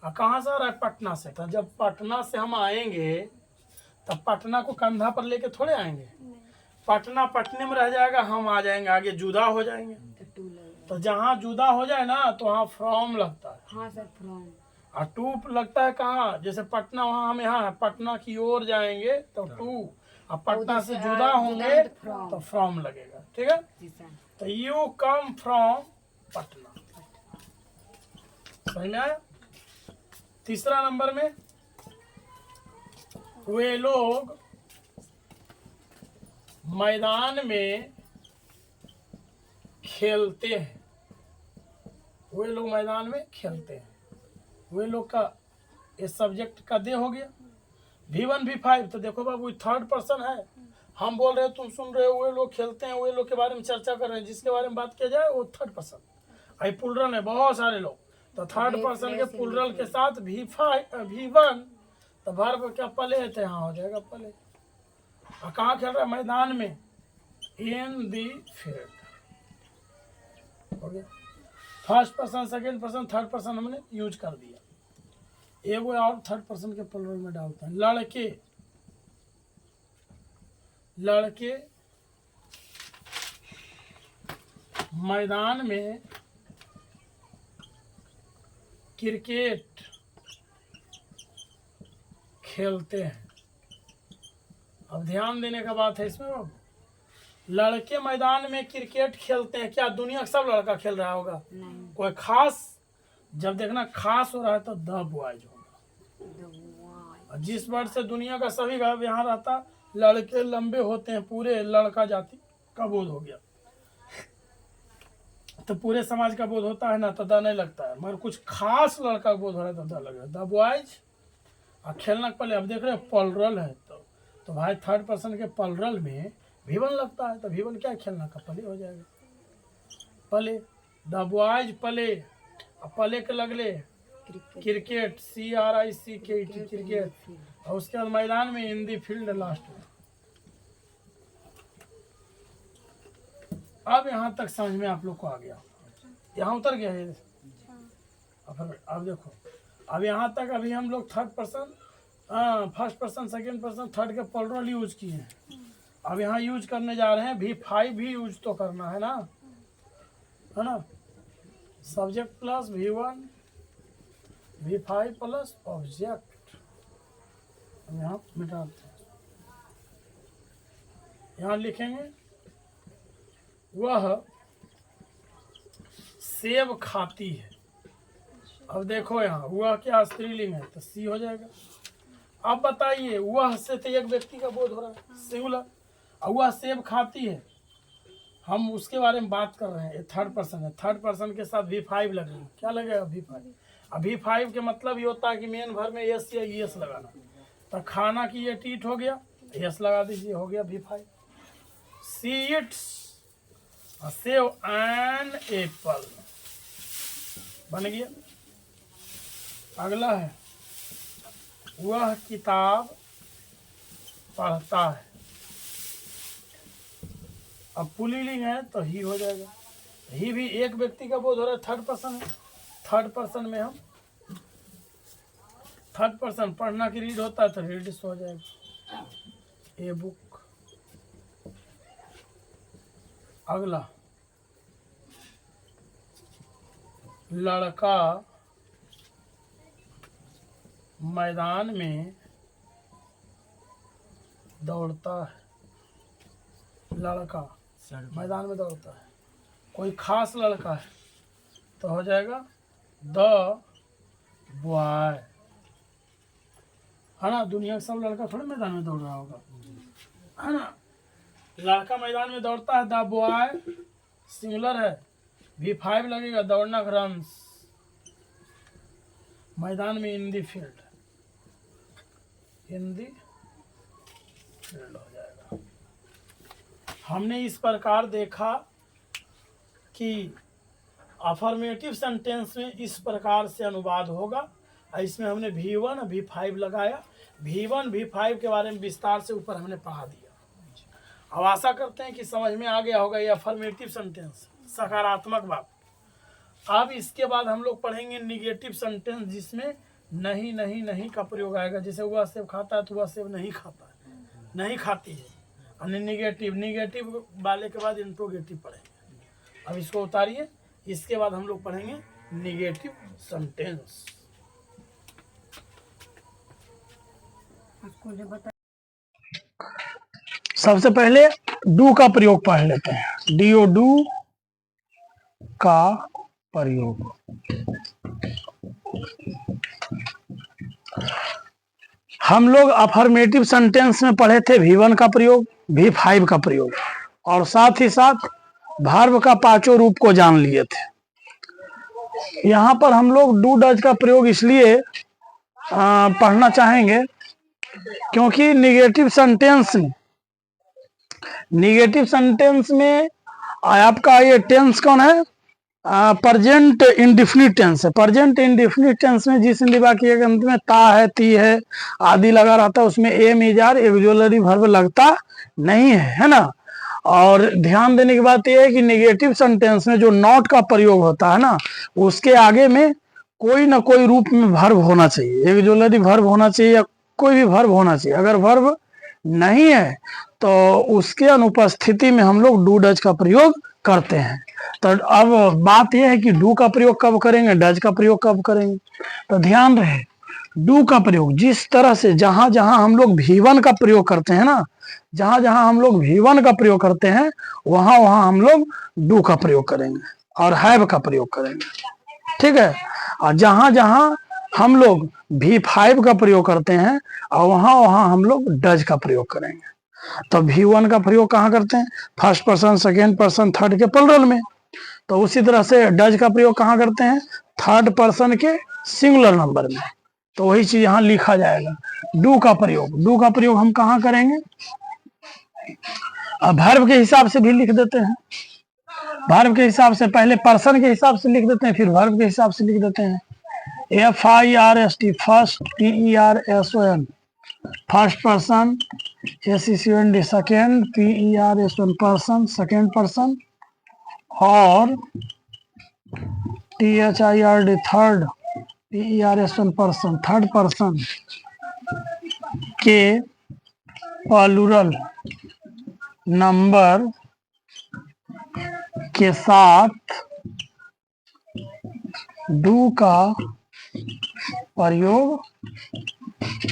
और कहाँ से आ रहा है? पटना से। तो जब पटना से हम आएंगे तब पटना को कंधा पर लेके थोड़े आएंगे, पटना पटने में रह जाएगा, हम आ जाएंगे आगे, जुदा हो जाएंगे। तो टू लगेगा। तो जहाँ जुदा हो जाए ना तो वहाँ फ्रॉम लगता है, हाँ सर फ्रॉम। और टू लगता है कहाँ? जैसे पटना, वहाँ हम यहाँ है, पटना की ओर जाएंगे तो टू, और पटना से जुदा होंगे तो फ्रॉम लगेगा। ठीक है, जी सर। तो यू कम फ्रॉम पटना। समझ में आया? तीसरा नंबर में वे लोग मैदान में खेलते हैं, वे लोग मैदान में खेलते हैं। वे लोग का इस सब्जेक्ट का दे हो गया। V1 V5, तो देखो बाबू थर्ड पर्सन है, हम बोल रहे हैं तुम सुन रहे हो, वे लोग खेलते हैं, वे लोग के बारे में चर्चा कर रहे हैं, जिसके बारे में बात किया जाए वो थर्ड पर्सन। आई प्लूरल है, बहुत सारे लोग, तो थर्ड पर्सन के प्लूरल के साथ V1, तो वर्ब क्या पले थे, हाँ हो जाएगा पले। और कहाँ खेल रहा है? मैदान में, इन दी फील्ड। हो गया। First person, second person, third person हमने यूज कर दिया। एक और थर्ड पर्सन के प्लूरल में डालते हैं, लड़के, लड़के मैदान में क्रिकेट खेलते हैं। अब ध्यान देने का बात है इसमें बाबू, लड़के मैदान में क्रिकेट खेलते हैं, क्या दुनिया का सब लड़का खेल रहा होगा? नहीं। कोई खास? जब देखना खास हो रहा है तो द बॉयज होगा। और जिस वर्ड से दुनिया का सभी का यहाँ रहता, लड़के लंबे होते हैं, पूरे लड़का जाति का बोध हो गया, तो पूरे समाज का बोध होता है ना, तो द नहीं लगता है। मगर कुछ खास लड़का का बोध हो रहा है तो द लगेगा, द बॉयज। और खेलना के पहले अब देख रहे हैं पलरल है, तो भाई थर्ड पर्सन के पलरल में V1 लगता है, तो V1 क्या खेलना का पले हो जाएगा, पले। द बॉयज पले, और पले के लगले क्रिकेट, CRICKET क्रिकेट, और उसके बाद मैदान में इन दी फील्ड लास्ट में। अब यहाँ तक समझ में आप लोग को आ गया, यहाँ उतर गया है। अब देखो, अब यहाँ तक अभी हम लोग third person, first person, second person, third के प्लूरल यूज किए हैं। अब यहाँ यूज करने जा रहे हैं V5 भी यूज तो करना है ना, subject plus V1 V5 plus object. यहाँ मिटाते हैं, यहाँ लिखेंगे वह सेब खाती है। अब देखो यहाँ वह क्या स्त्रीलिंग है, तो सी हो जाएगा। अब बताइए, वह से तो एक व्यक्ति का बोध हो रहा है, सिंगुलर, और वह सेब खाती है, हम उसके बारे में बात कर रहे हैं, ये थर्ड पर्सन है। थर्ड पर्सन के साथ V5 लगेगा, क्या लगेगा? V5। अब V5 के मतलब ये होता है कि मेन भर में एस या ES लगाना, तो खाना की ये टीट हो गया, एस लगा दीजिए, हो गया V5। सी इट्स सेव एन एप्पल, बन गया। अगला है वह किताब पढ़ता है, अब पुल्लिंग है तो ही हो जाएगा। ही भी एक व्यक्ति का बोध हो रहा है, थर्ड पर्सन है। थर्ड पर्सन में हम थर्ड पर्सन पढ़ना की रीड होता है तो रीड हो जाएगा, ए बुक। अगला, लड़का मैदान में दौड़ता है। लड़का मैदान में दौड़ता है, कोई खास लड़का है तो हो जाएगा द बॉय, है ना। दुनिया का सब लड़का थोड़े मैदान में दौड़ रहा होगा, है ना। लड़का मैदान में दौड़ता है, द बॉय सिंगुलर है, V5 लगेगा, दौड़ना रन्स मैदान में, इन दी फील्ड, इन दी फील्ड हो जाएगा। हमने इस प्रकार देखा कि अफर्मेटिव सेंटेंस में इस प्रकार से अनुवाद होगा। इसमें हमने V1 V5 लगाया। V1 V5 के बारे में विस्तार से ऊपर हमने पढ़ा दिया। अब आशा करते हैं कि समझ में आ गया होगा ये अफर्मेटिव सेंटेंस, सकारात्मक बात। अब इसके बाद हम लोग पढ़ेंगे निगेटिव सेंटेंस, जिसमें नहीं नहीं नहीं का प्रयोग आएगा। जैसे वह सेब खाता है तो वह सेब नहीं खाता है, नहीं खाती है। अन्य निगेटिव वाले के बाद इंट्रोगेटिव पढ़ेंगे। अब इसको उतारिए, इसके बाद हम लोग पढ़ेंगे निगेटिव सेंटेंस। सबसे पहले डू का प्रयोग पढ़ लेते हैं। डीओ डू का प्रयोग। हम लोग अफर्मेटिव सेंटेंस में पढ़े थे V1 का प्रयोग, V5 का प्रयोग, और साथ ही साथ वर्ब का पांचों रूप को जान लिए थे। यहाँ पर हम लोग डू डज का प्रयोग इसलिए पढ़ना चाहेंगे क्योंकि निगेटिव सेंटेंस में आपका ये टेंस कौन है, प्रेजेंट इंडेफिनिट टेंस है। प्रेजेंट इंडेफिनिट टेंस में जिस निभा के अंत में ता है, ती है आदि लगा रहता है, उसमें एम इजार ऑक्सिलरी वर्ब लगता नहीं है ना। और ध्यान देने की बात यह है कि निगेटिव सेंटेंस में जो नॉट का प्रयोग होता है ना, उसके आगे में कोई ना कोई रूप में वर्ब होना चाहिए, ऑक्सिलरी वर्ब होना चाहिए या कोई भी वर्ब होना चाहिए। अगर वर्ब नहीं है तो उसके अनुपस्थिति में हम लोग डू डज का प्रयोग करते हैं। तो अब बात यह है कि डू का प्रयोग कब करेंगे, डज का प्रयोग कब करेंगे। तो ध्यान रहे, डू का प्रयोग जिस तरह से जहां जहां हम लोग V1 का प्रयोग करते हैं ना, जहां जहां हम लोग V1 का प्रयोग करते हैं वहां वहां हम लोग डू का प्रयोग करेंगे और हैव का प्रयोग करेंगे, ठीक है। और जहां जहां हम लोग V5 का प्रयोग करते हैं और वहां वहां हम लोग डज का प्रयोग करेंगे। तो V1 का प्रयोग कहाँ करते हैं, first person, second person, third के प्लुरल में। तो उसी तरह से डज का प्रयोग कहाँ करते हैं, थर्ड पर्सन के सिंगुलर नंबर में। तो वही चीज यहाँ लिखा जाएगा। डू का प्रयोग हम कहाँ करेंगे, अब वर्ब के हिसाब से भी लिख देते हैं। वर्ब के हिसाब से पहले पर्सन के हिसाब से लिख देते हैं, फिर वर्ब के हिसाब से लिख देते हैं। FIRST first, PERSON first person, SECOND second, PERSON person second person, और THIRD third, PERSON person third person के प्लुरल नंबर के साथ डू का प्रयोग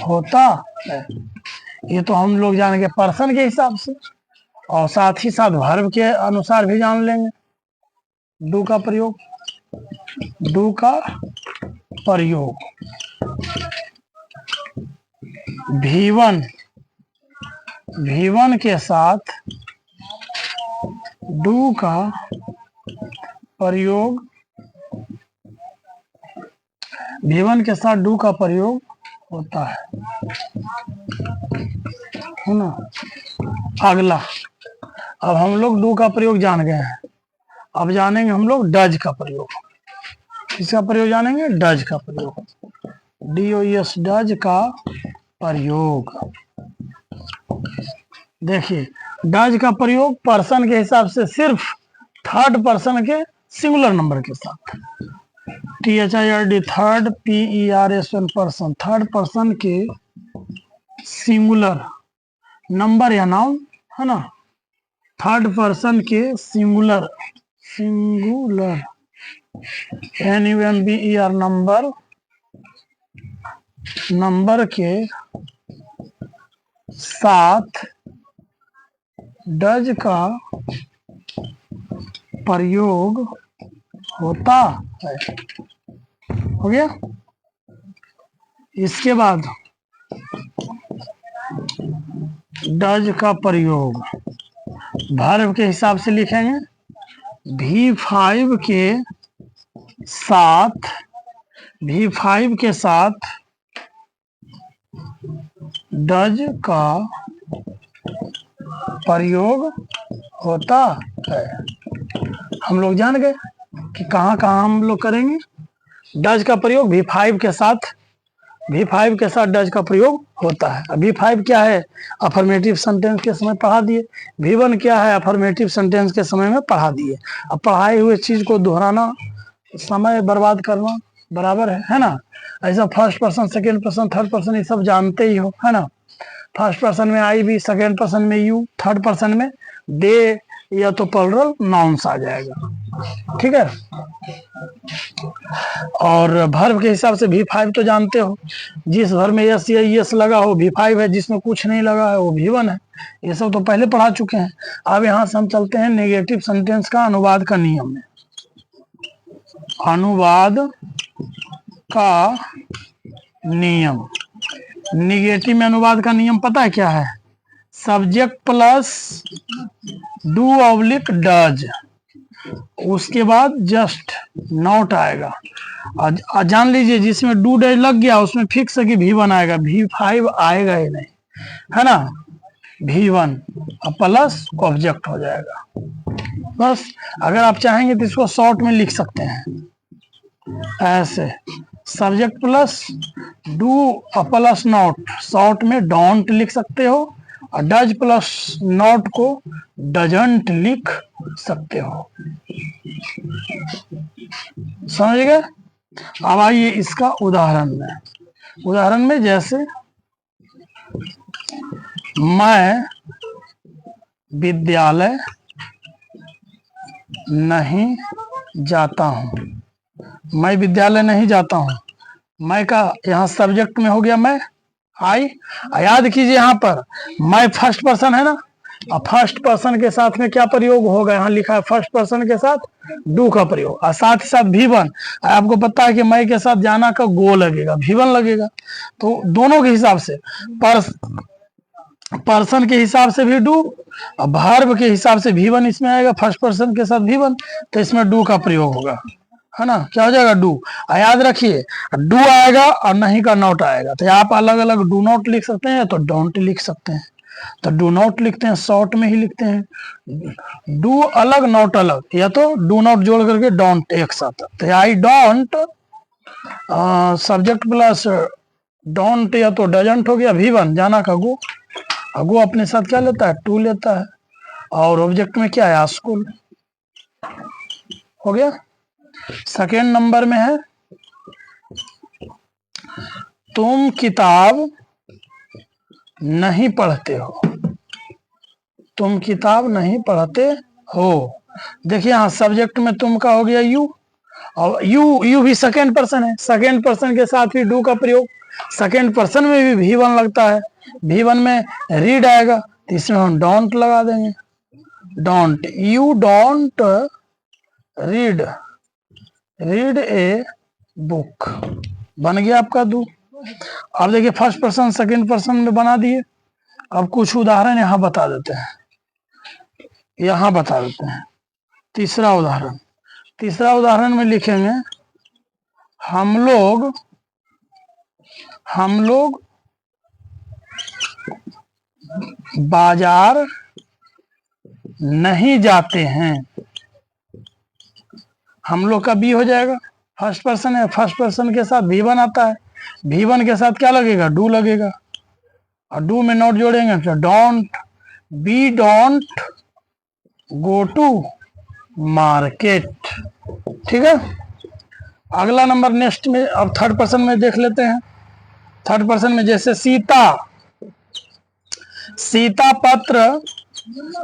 होता है। ये तो हम लोग जानेंगे पर्सन के हिसाब से, और साथ ही साथ वर्ब के अनुसार भी जान लेंगे डू का प्रयोग। V1 के साथ डू का प्रयोग, V1 के साथ डू का प्रयोग होता है ना। अगला, अब हम लोग डू का प्रयोग जान गए हैं, अब जानेंगे हम लोग डज का प्रयोग। किसका प्रयोग जानेंगे, डज का प्रयोग, DOS डज का प्रयोग। देखिए, डज का प्रयोग पर्सन के हिसाब से सिर्फ थर्ड पर्सन के सिंगुलर नंबर के साथ। THIRD third, PERSON person, third person के सिंगुलर नंबर या नाउन है ना, थर्ड पर्सन के सिंगुलर NUMBER नंबर के साथ डज का प्रयोग होता है। हो गया। इसके बाद डज का प्रयोग वर्ब के हिसाब से लिखेंगे। V5 के साथ डज का प्रयोग होता है। हम लोग जान गए कि कहाँ कहाँ हम लोग करेंगे डज का प्रयोग। V5 के साथ डज का प्रयोग होता है। V5 क्या है, अफर्मेटिव सेंटेंस के समय पढ़ा दिए। V1 क्या है, अफर्मेटिव सेंटेंस के समय में पढ़ा दिए। अब पढ़ाए हुए चीज को दोहराना, समय बर्बाद करना बराबर है ना। ऐसा first person, second person, third person ये सब जानते ही हो, है ना। फर्स्ट पर्सन में आई भी, सेकेंड पर्सन में यू, थर्ड पर्सन में दे या तो प्लुरल नाउन्स आ जाएगा। ठीक है। और वर्ब के हिसाब से V5 तो जानते हो, जिस वर्ब में यस या यस लगा हो V5 है, जिसमें कुछ नहीं लगा है वो V1 है। ये सब तो पहले पढ़ा चुके हैं। अब यहाँ से हम चलते हैं नेगेटिव सेंटेंस का अनुवाद का नियम में। अनुवाद का नियम, निगेटिव में अनुवाद का नियम पता है क्या है, subject plus do oblique does, उसके बाद जस्ट नॉट आएगा। और जान लीजिए जिसमें डू डज लग गया उसमें फिक्स है कि V1 आएगा, V5 आएगा ही नहीं, है ना। V1 और प्लस ऑब्जेक्ट हो जाएगा बस। अगर आप चाहेंगे तो इसको शॉर्ट में लिख सकते हैं ऐसे, सब्जेक्ट प्लस डू और प्लस नॉट, शॉर्ट में डोंट लिख सकते हो, और डज प्लस नॉट को डजंट लिख सकते हो। समझ गए। अब आइए इसका उदाहरण में जैसे मैं विद्यालय नहीं जाता हूँ, मैं विद्यालय नहीं जाता हूँ। मैं का यहाँ सब्जेक्ट में हो गया मैं, आई। याद कीजिए यहाँ पर मैं फर्स्ट पर्सन है ना, और फर्स्ट पर्सन के साथ में क्या प्रयोग होगा, यहाँ लिखा है फर्स्ट पर्सन के साथ डू का प्रयोग, और साथ ही साथ V1। आपको पता है कि मैं के साथ जाना का गो लगेगा, V1 लगेगा। तो दोनों के हिसाब से, पर्सन के हिसाब से भी डू, और वर्ब के हिसाब से V1 इसमें आएगा, फर्स्ट पर्सन के साथ V1, तो इसमें डू का प्रयोग होगा, है ना। क्या हो जाएगा, डू। याद रखिए डू आएगा और नहीं का नॉट आएगा, तो आप अलग अलग डू नॉट लिख सकते हैं तो डोंट लिख सकते हैं। तो डू नॉट लिखते हैं, शॉर्ट में ही लिखते हैं, डू अलग नॉट अलग, या तो डू नॉट जोड़ करके डोंट एक साथ। तो I don't subject plus don't या तो डजंट हो गया V1, जाना का गो, गो अपने साथ क्या लेता है, टू लेता है, और ऑब्जेक्ट में क्या है, स्कूल। हो गया। सेकेंड नंबर में है तुम किताब नहीं पढ़ते हो, तुम किताब नहीं पढ़ते हो। देखिए यहाँ सब्जेक्ट में तुम का हो गया यू, और यू भी सेकेंड पर्सन है, सेकेंड पर्सन के साथ भी डू का प्रयोग। सेकेंड पर्सन में भी V1 लगता है, V1 में रीड आएगा, तो इसमें हम डोंट लगा देंगे, don't, you don't read a book, बन गया आपका डू। अब देखिए फर्स्ट पर्सन सेकेंड पर्सन में बना दिए। अब कुछ उदाहरण यहाँ बता देते हैं, तीसरा उदाहरण में लिखेंगे हम लोग बाजार नहीं जाते हैं। हम लोग का बी हो जाएगा, फर्स्ट पर्सन है, फर्स्ट पर्सन के साथ V1 आता है, V1 के साथ क्या लगेगा, डू लगेगा, और डू में नॉट जोड़ेंगे तो don't, we don't go to market. ठीक है। अगला नंबर नेक्स्ट में, अब थर्ड पर्सन में देख लेते हैं। थर्ड पर्सन में जैसे सीता, सीता पत्र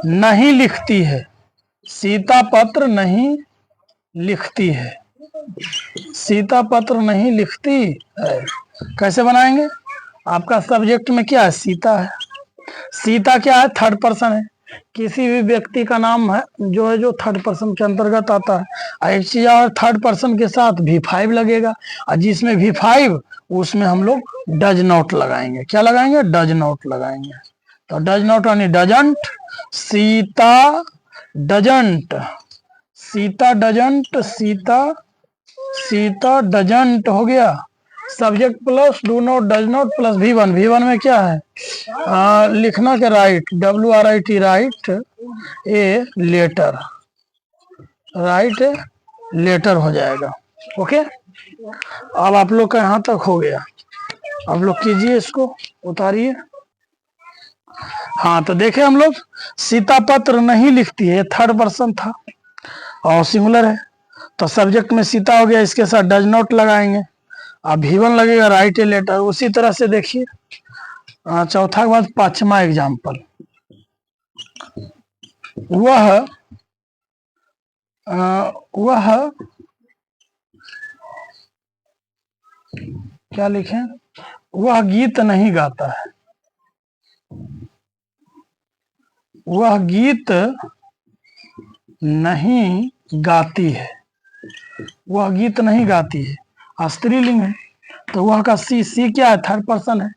नहीं लिखती है, सीता पत्र नहीं लिखती है, सीता पत्र नहीं लिखती है। कैसे बनाएंगे? आपका सब्जेक्ट में क्या है? सीता है। सीता क्या है? थर्ड पर्सन है। किसी भी व्यक्ति का नाम है जो है जो थर्ड पर्सन के अंतर्गत आता है। एक चीज और, थर्ड पर्सन के साथ V5 लगेगा, और जिसमें V5 उसमें हम लोग डज नॉट लगाएंगे। क्या लगाएंगे? डज नॉट लगाएंगे। तो डज नॉट यानी doesn't, Sita doesn't, Sita doesn't, Sita doesn't हो गया। Subject plus do not does not plus V1। V1 में क्या है? लिखना के write, WRIT, write a letter, write a letter हो जाएगा। ओके, अब आप लोग का यहाँ तक हो गया। आप लोग कीजिए, इसको उतारिए। हाँ, तो देखे हम लोग, सीता पत्र नहीं लिखती है, थर्ड पर्सन था और सिंगुलर है, तो सब्जेक्ट में सीता हो गया, इसके साथ डज नॉट लगाएंगे। अब V1 लगेगा राइट ए लेटर। उसी तरह से देखिए चौथा के बाद पांचवा एग्जाम्पल, वह क्या लिखें? वह गीत नहीं गाता है, वह गीत नहीं गाती है, वह गीत नहीं गाती है, स्त्रीलिंग है, तो वह का सी क्या है? थर्ड पर्सन है,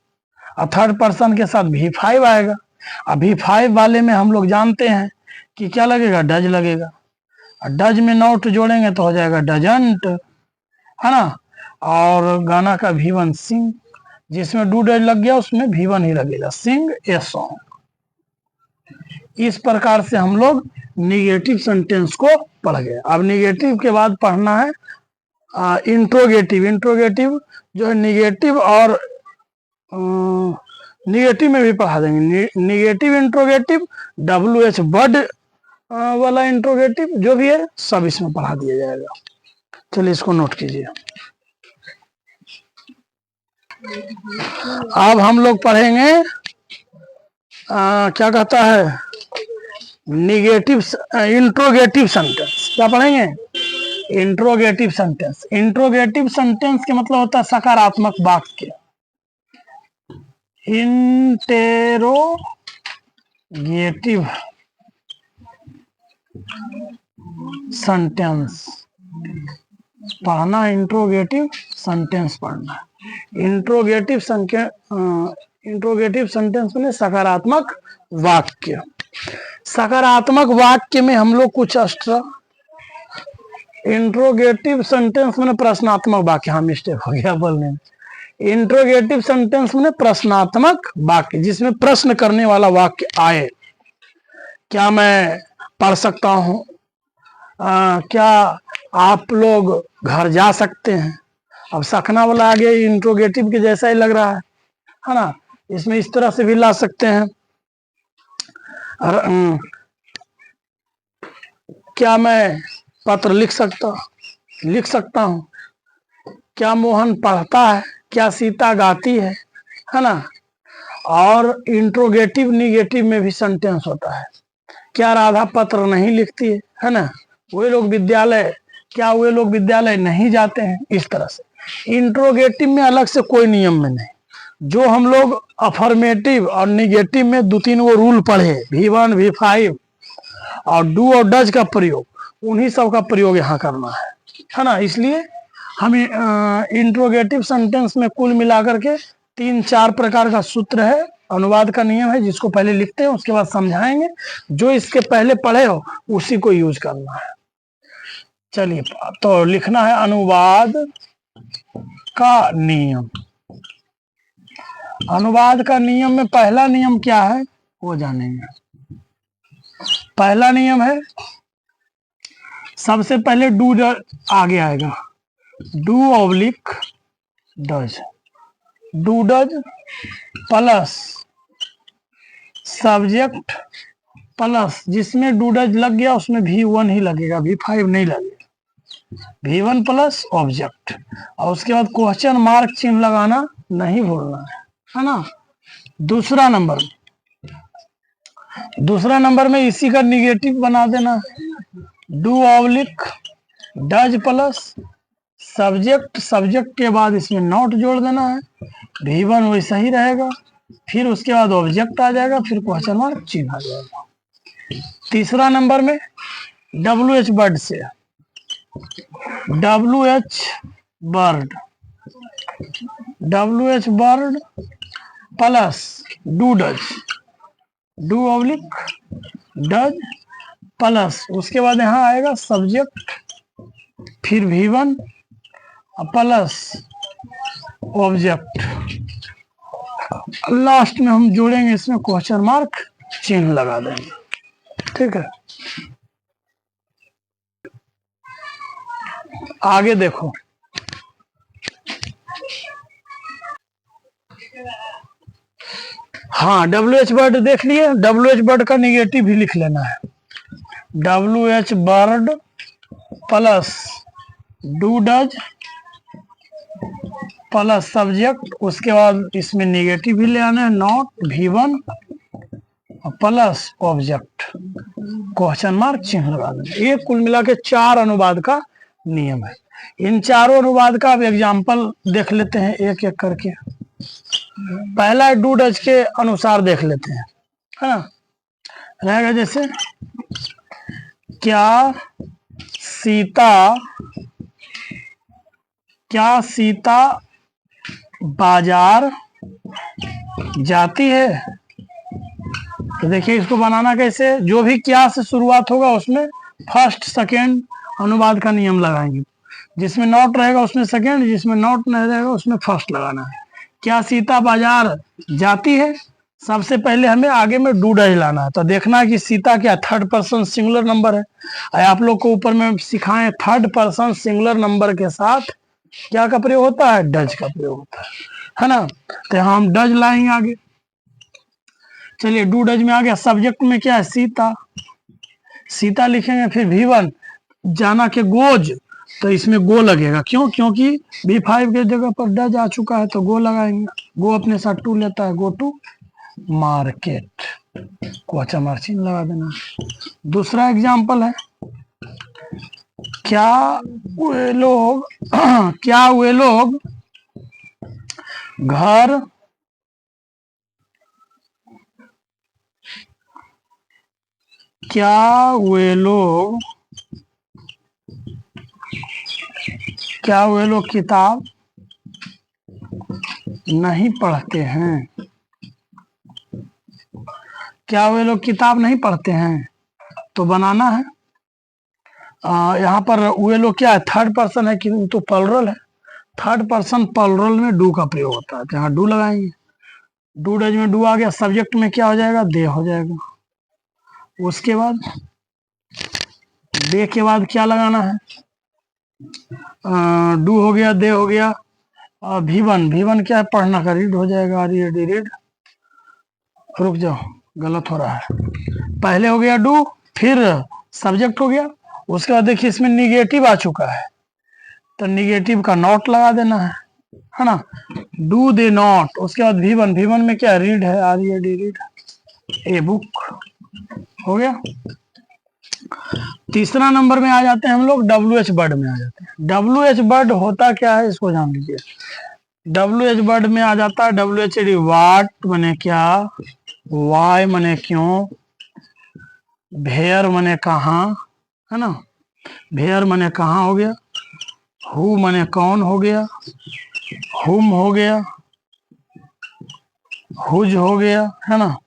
और थर्ड पर्सन के साथ V5 आएगा। अब V5 वाले में हम लोग जानते हैं कि क्या लगेगा? डज लगेगा, और डज में नॉट जोड़ेंगे तो हो जाएगा डजंट, है ना। और गाना का V1 सिंग, जिसमें डू डज लग गया उसमें V1 ही लगेगा, सिंग ए सॉन्ग। इस प्रकार से हम लोग निगेटिव सेंटेंस को पढ़ गए। अब निगेटिव के बाद पढ़ना है इंट्रोगेटिव। इंट्रोगेटिव जो है निगेटिव और निगेटिव में भी पढ़ा देंगे। निगेटिव इंट्रोगेटिव, WH वर्ड वाला इंट्रोगेटिव जो भी है सब इसमें पढ़ा दिया जाएगा। चलिए इसको नोट कीजिए। अब हम लोग पढ़ेंगे क्या कहता है निगेटिव इंट्रोगेटिव सेंटेंस। क्या पढ़ेंगे? Interrogative sentence. इंट्रोगेटिव सेंटेंस के मतलब होता है सकारात्मक वाक्य। इंटेरोगेटिव सेंटेंस पढ़ना, इंट्रोगेटिव सेंटेंस पढ़ना। इंट्रोगेटिव सेंटेंस में सकारात्मक वाक्य। सकारात्मक वाक्य में हम लोग कुछ एक्स्ट्रा, इंट्रोगेटिव सेंटेंस में प्रश्नात्मक वाक्य, हाँ मिस्टेक हो गया बोलने में। इंट्रोगेटिव सेंटेंस में प्रश्नात्मक वाक्य, जिसमें प्रश्न करने वाला वाक्य आए। क्या मैं पढ़ सकता हूँ? क्या आप लोग घर जा सकते हैं? अब सकना वाला आगे इंट्रोगेटिव के जैसा ही लग रहा है ना। इसमें इस तरह से भी ला सकते हैं। क्या मैं पत्र लिख सकता हूँ? क्या मोहन पढ़ता है? क्या सीता गाती है ना। और इंट्रोगेटिव निगेटिव में भी सेंटेंस होता है। क्या राधा पत्र नहीं लिखती है ना। वे लोग विद्यालय, क्या वे लोग विद्यालय नहीं जाते हैं? इस तरह से इंट्रोगेटिव में अलग से कोई नियम में नहीं। जो हम लोग अफर्मेटिव और निगेटिव में 2-3 वो रूल पढ़े, V1 V5 और डू और डज का प्रयोग, उन्हीं सब का प्रयोग यहाँ करना है ना। इसलिए हम इंट्रोगेटिव सेंटेंस में कुल मिलाकर के 3-4 प्रकार का सूत्र है, अनुवाद का नियम है, जिसको पहले लिखते हैं उसके बाद समझाएंगे। जो इसके पहले पढ़े हो उसी को यूज करना है। चलिए तो लिखना है अनुवाद का नियम। अनुवाद का नियम में पहला नियम क्या है वो जानेंगे। पहला नियम है, सबसे पहले डू आगे आएगा, do oblique does. Do does plus subject plus, जिसमें डू डज लग गया उसमें V1 ही लगेगा, V5 नहीं लगेगा। V1 प्लस ऑब्जेक्ट, और उसके बाद क्वेश्चन मार्क चिन्ह लगाना नहीं भूलना है ना। दूसरा नंबर में इसी का निगेटिव बना देना है, do oblique does plus subject के बाद इसमें नॉट जोड़ देना है, V1 वैसा ही रहेगा, फिर उसके बाद ऑब्जेक्ट आ जाएगा, फिर क्वेश्चन मार्क चिन्ह आ जाएगा। तीसरा नंबर में WH बर्ड से WH bird plus do oblique does plus, उसके बाद यहाँ आएगा सब्जेक्ट, फिर V1 प्लस ऑब्जेक्ट, लास्ट में हम जोड़ेंगे इसमें क्वेश्चन मार्क चिन्ह लगा देंगे। ठीक है, आगे देखो। हाँ, WH बर्ड देख लिए, WH बर्ड का निगेटिव भी लिख लेना है, WH bird plus do does plus subject, उसके बाद इसमें निगेटिव भी ले आना है, not V1 plus object, question mark चिन्ह लगा देना। ये कुल मिला के 4 अनुवाद का नियम है। इन चारों अनुवाद का अब एग्जाम्पल देख लेते हैं एक एक करके। पहला डू डज के अनुसार देख लेते हैं, है ना। रहेगा जैसे, क्या सीता बाजार जाती है। तो देखिए इसको बनाना कैसे, जो भी क्या से शुरुआत होगा उसमें फर्स्ट सेकेंड अनुवाद का नियम लगाएंगे, जिसमें नॉट रहेगा उसमें सेकेंड, जिसमें नॉट नहीं रहेगा उसमें फर्स्ट लगाना है। क्या सीता बाजार जाती है, सबसे पहले हमें आगे में डू डज लाना है। तो देखना है कि सीता क्या थर्ड पर्सन सिंगुलर नंबर है। आप लोग को ऊपर में सिखाएं थर्ड पर्सन सिंगुलर नंबर के साथ क्या का प्रयोग होता है, डज का प्रयोग होता है ना। तो यहाँ हम डज लाएंगे आगे। चलिए डू डज में आ गया, सब्जेक्ट में क्या है, सीता लिखेंगे, फिर V1 जाना के गोज, तो इसमें गो लगेगा, क्योंकि B5 के जगह पर डज आ चुका है तो गो लगाएंगे। गो अपने साथ टू लेता है, go to market, question mark चिन्ह लगा देना। दूसरा एग्जांपल है, क्या वे लोग घर किताब नहीं पढ़ते हैं। क्या वे लोग किताब नहीं पढ़ते हैं, तो बनाना है यहाँ पर वे लोग क्या है, थर्ड पर्सन है किंतु प्लुरल है। थर्ड पर्सन प्लुरल में डू का प्रयोग होता है, तो यहाँ डू लगाएंगे। डू डज में डू आ गया, सब्जेक्ट में क्या हो जाएगा, दे हो जाएगा। उसके बाद दे के बाद क्या लगाना है, डू हो गया, दे हो गया, V1 क्या है, पढ़ना का, रीड हो जाएगा, रीड। रुक जाओ, गलत हो रहा है, पहले हो गया डू, फिर सब्जेक्ट हो गया। उसके बाद देखिए इसमें निगेटिव आ चुका है, तो निगेटिव का नॉट लगा देना है ना। डू दे नॉट, उसके बाद V1 में क्या रीड है, रीड, ए बुक हो गया। तीसरा नंबर में आ जाते हैं हम लोग, WH बर्ड में आ जाते हैं। WH बर्ड होता क्या है इसको जान लीजिए। WH बर्ड में आ जाता है WH वाट मने क्या, वाई मने क्यों, भेयर मने कहाँ, है ना, भेयर मने कहाँ हो गया, हु मने कौन हो गया, हुम हो गया, हुज हो गया, है ना,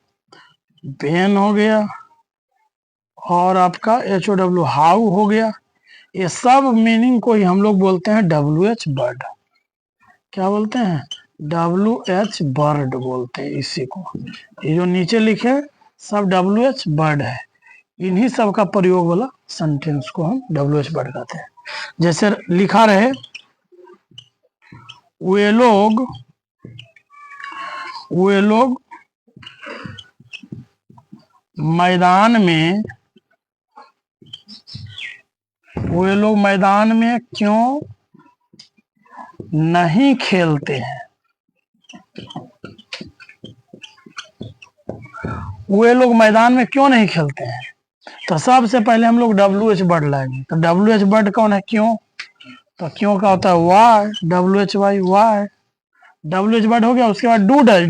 बेन हो गया, और आपका HOW हाउ हो गया। ये सब मीनिंग को ही हम लोग बोलते हैं WH बर्ड। क्या बोलते हैं, WH बर्ड बोलते हैं इसी को। ये जो नीचे लिखे सब WH बर्ड है, इन्हीं सब का प्रयोग वाला सेंटेंस को हम WH बर्ड कहते हैं। जैसे लिखा रहे, वे लोग मैदान में वे लोग मैदान में क्यों नहीं खेलते हैं? वे लोग मैदान में क्यों नहीं खेलते हैं? तो सबसे पहले हम लोग WH वर्ड लाएंगे। तो WH वर्ड कौन है? क्यों। तो क्यों का होता है why, WHY why. WH word हो गया। उसके बाद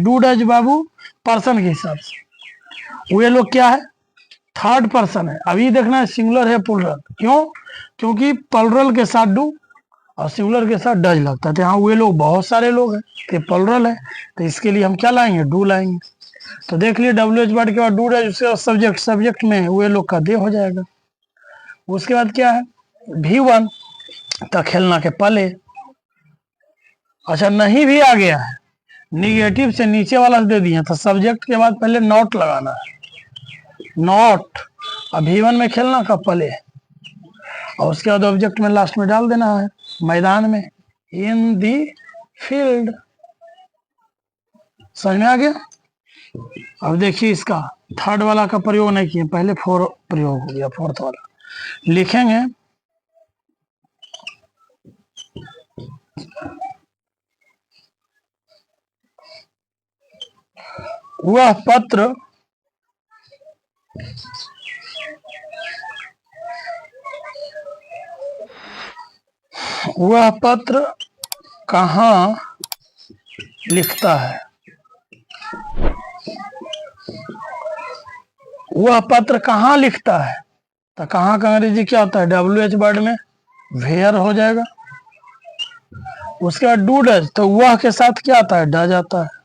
डू डज बाबू पर्सन के हिसाब से। वे लोग क्या है? थर्ड पर्सन है। अभी देखना है सिंगुलर है प्लुरल। क्यों? क्योंकि प्लुरल के साथ डू और सिंगुलर के साथ डज लगता है। तो यहाँ वे लोग बहुत सारे लोग हैं, तो प्लुरल है, तो इसके लिए हम क्या लाएंगे? डू लाएंगे। तो देख लिए WH वर्ड के बाद डू डज, उसके बाद सब्जेक्ट में वे लोग का दे हो जाएगा। उसके बाद क्या है? V1 तो खेलना के पले। अच्छा नहीं भी आ गया है, निगेटिव से नीचे वाला दे दिए, तो सब्जेक्ट के बाद पहले नॉट लगाना है, नॉट। अब V1 में खेलना का पले, और उसके बाद ऑब्जेक्ट में लास्ट में डाल देना है, मैदान में, इन दी फील्ड। समझ में आ गया? अब देखिए इसका थर्ड वाला का प्रयोग नहीं किए, पहले फोर प्रयोग हो गया, फोर्थ वाला लिखेंगे। वह पत्र कहाँ लिखता है? वह पत्र कहाँ लिखता है? तो कहाँ का अंग्रेजी क्या होता है? WH वर्ड में वेयर हो जाएगा। उसके बाद डू डज, तो वह के साथ क्या आता है? डज आता है।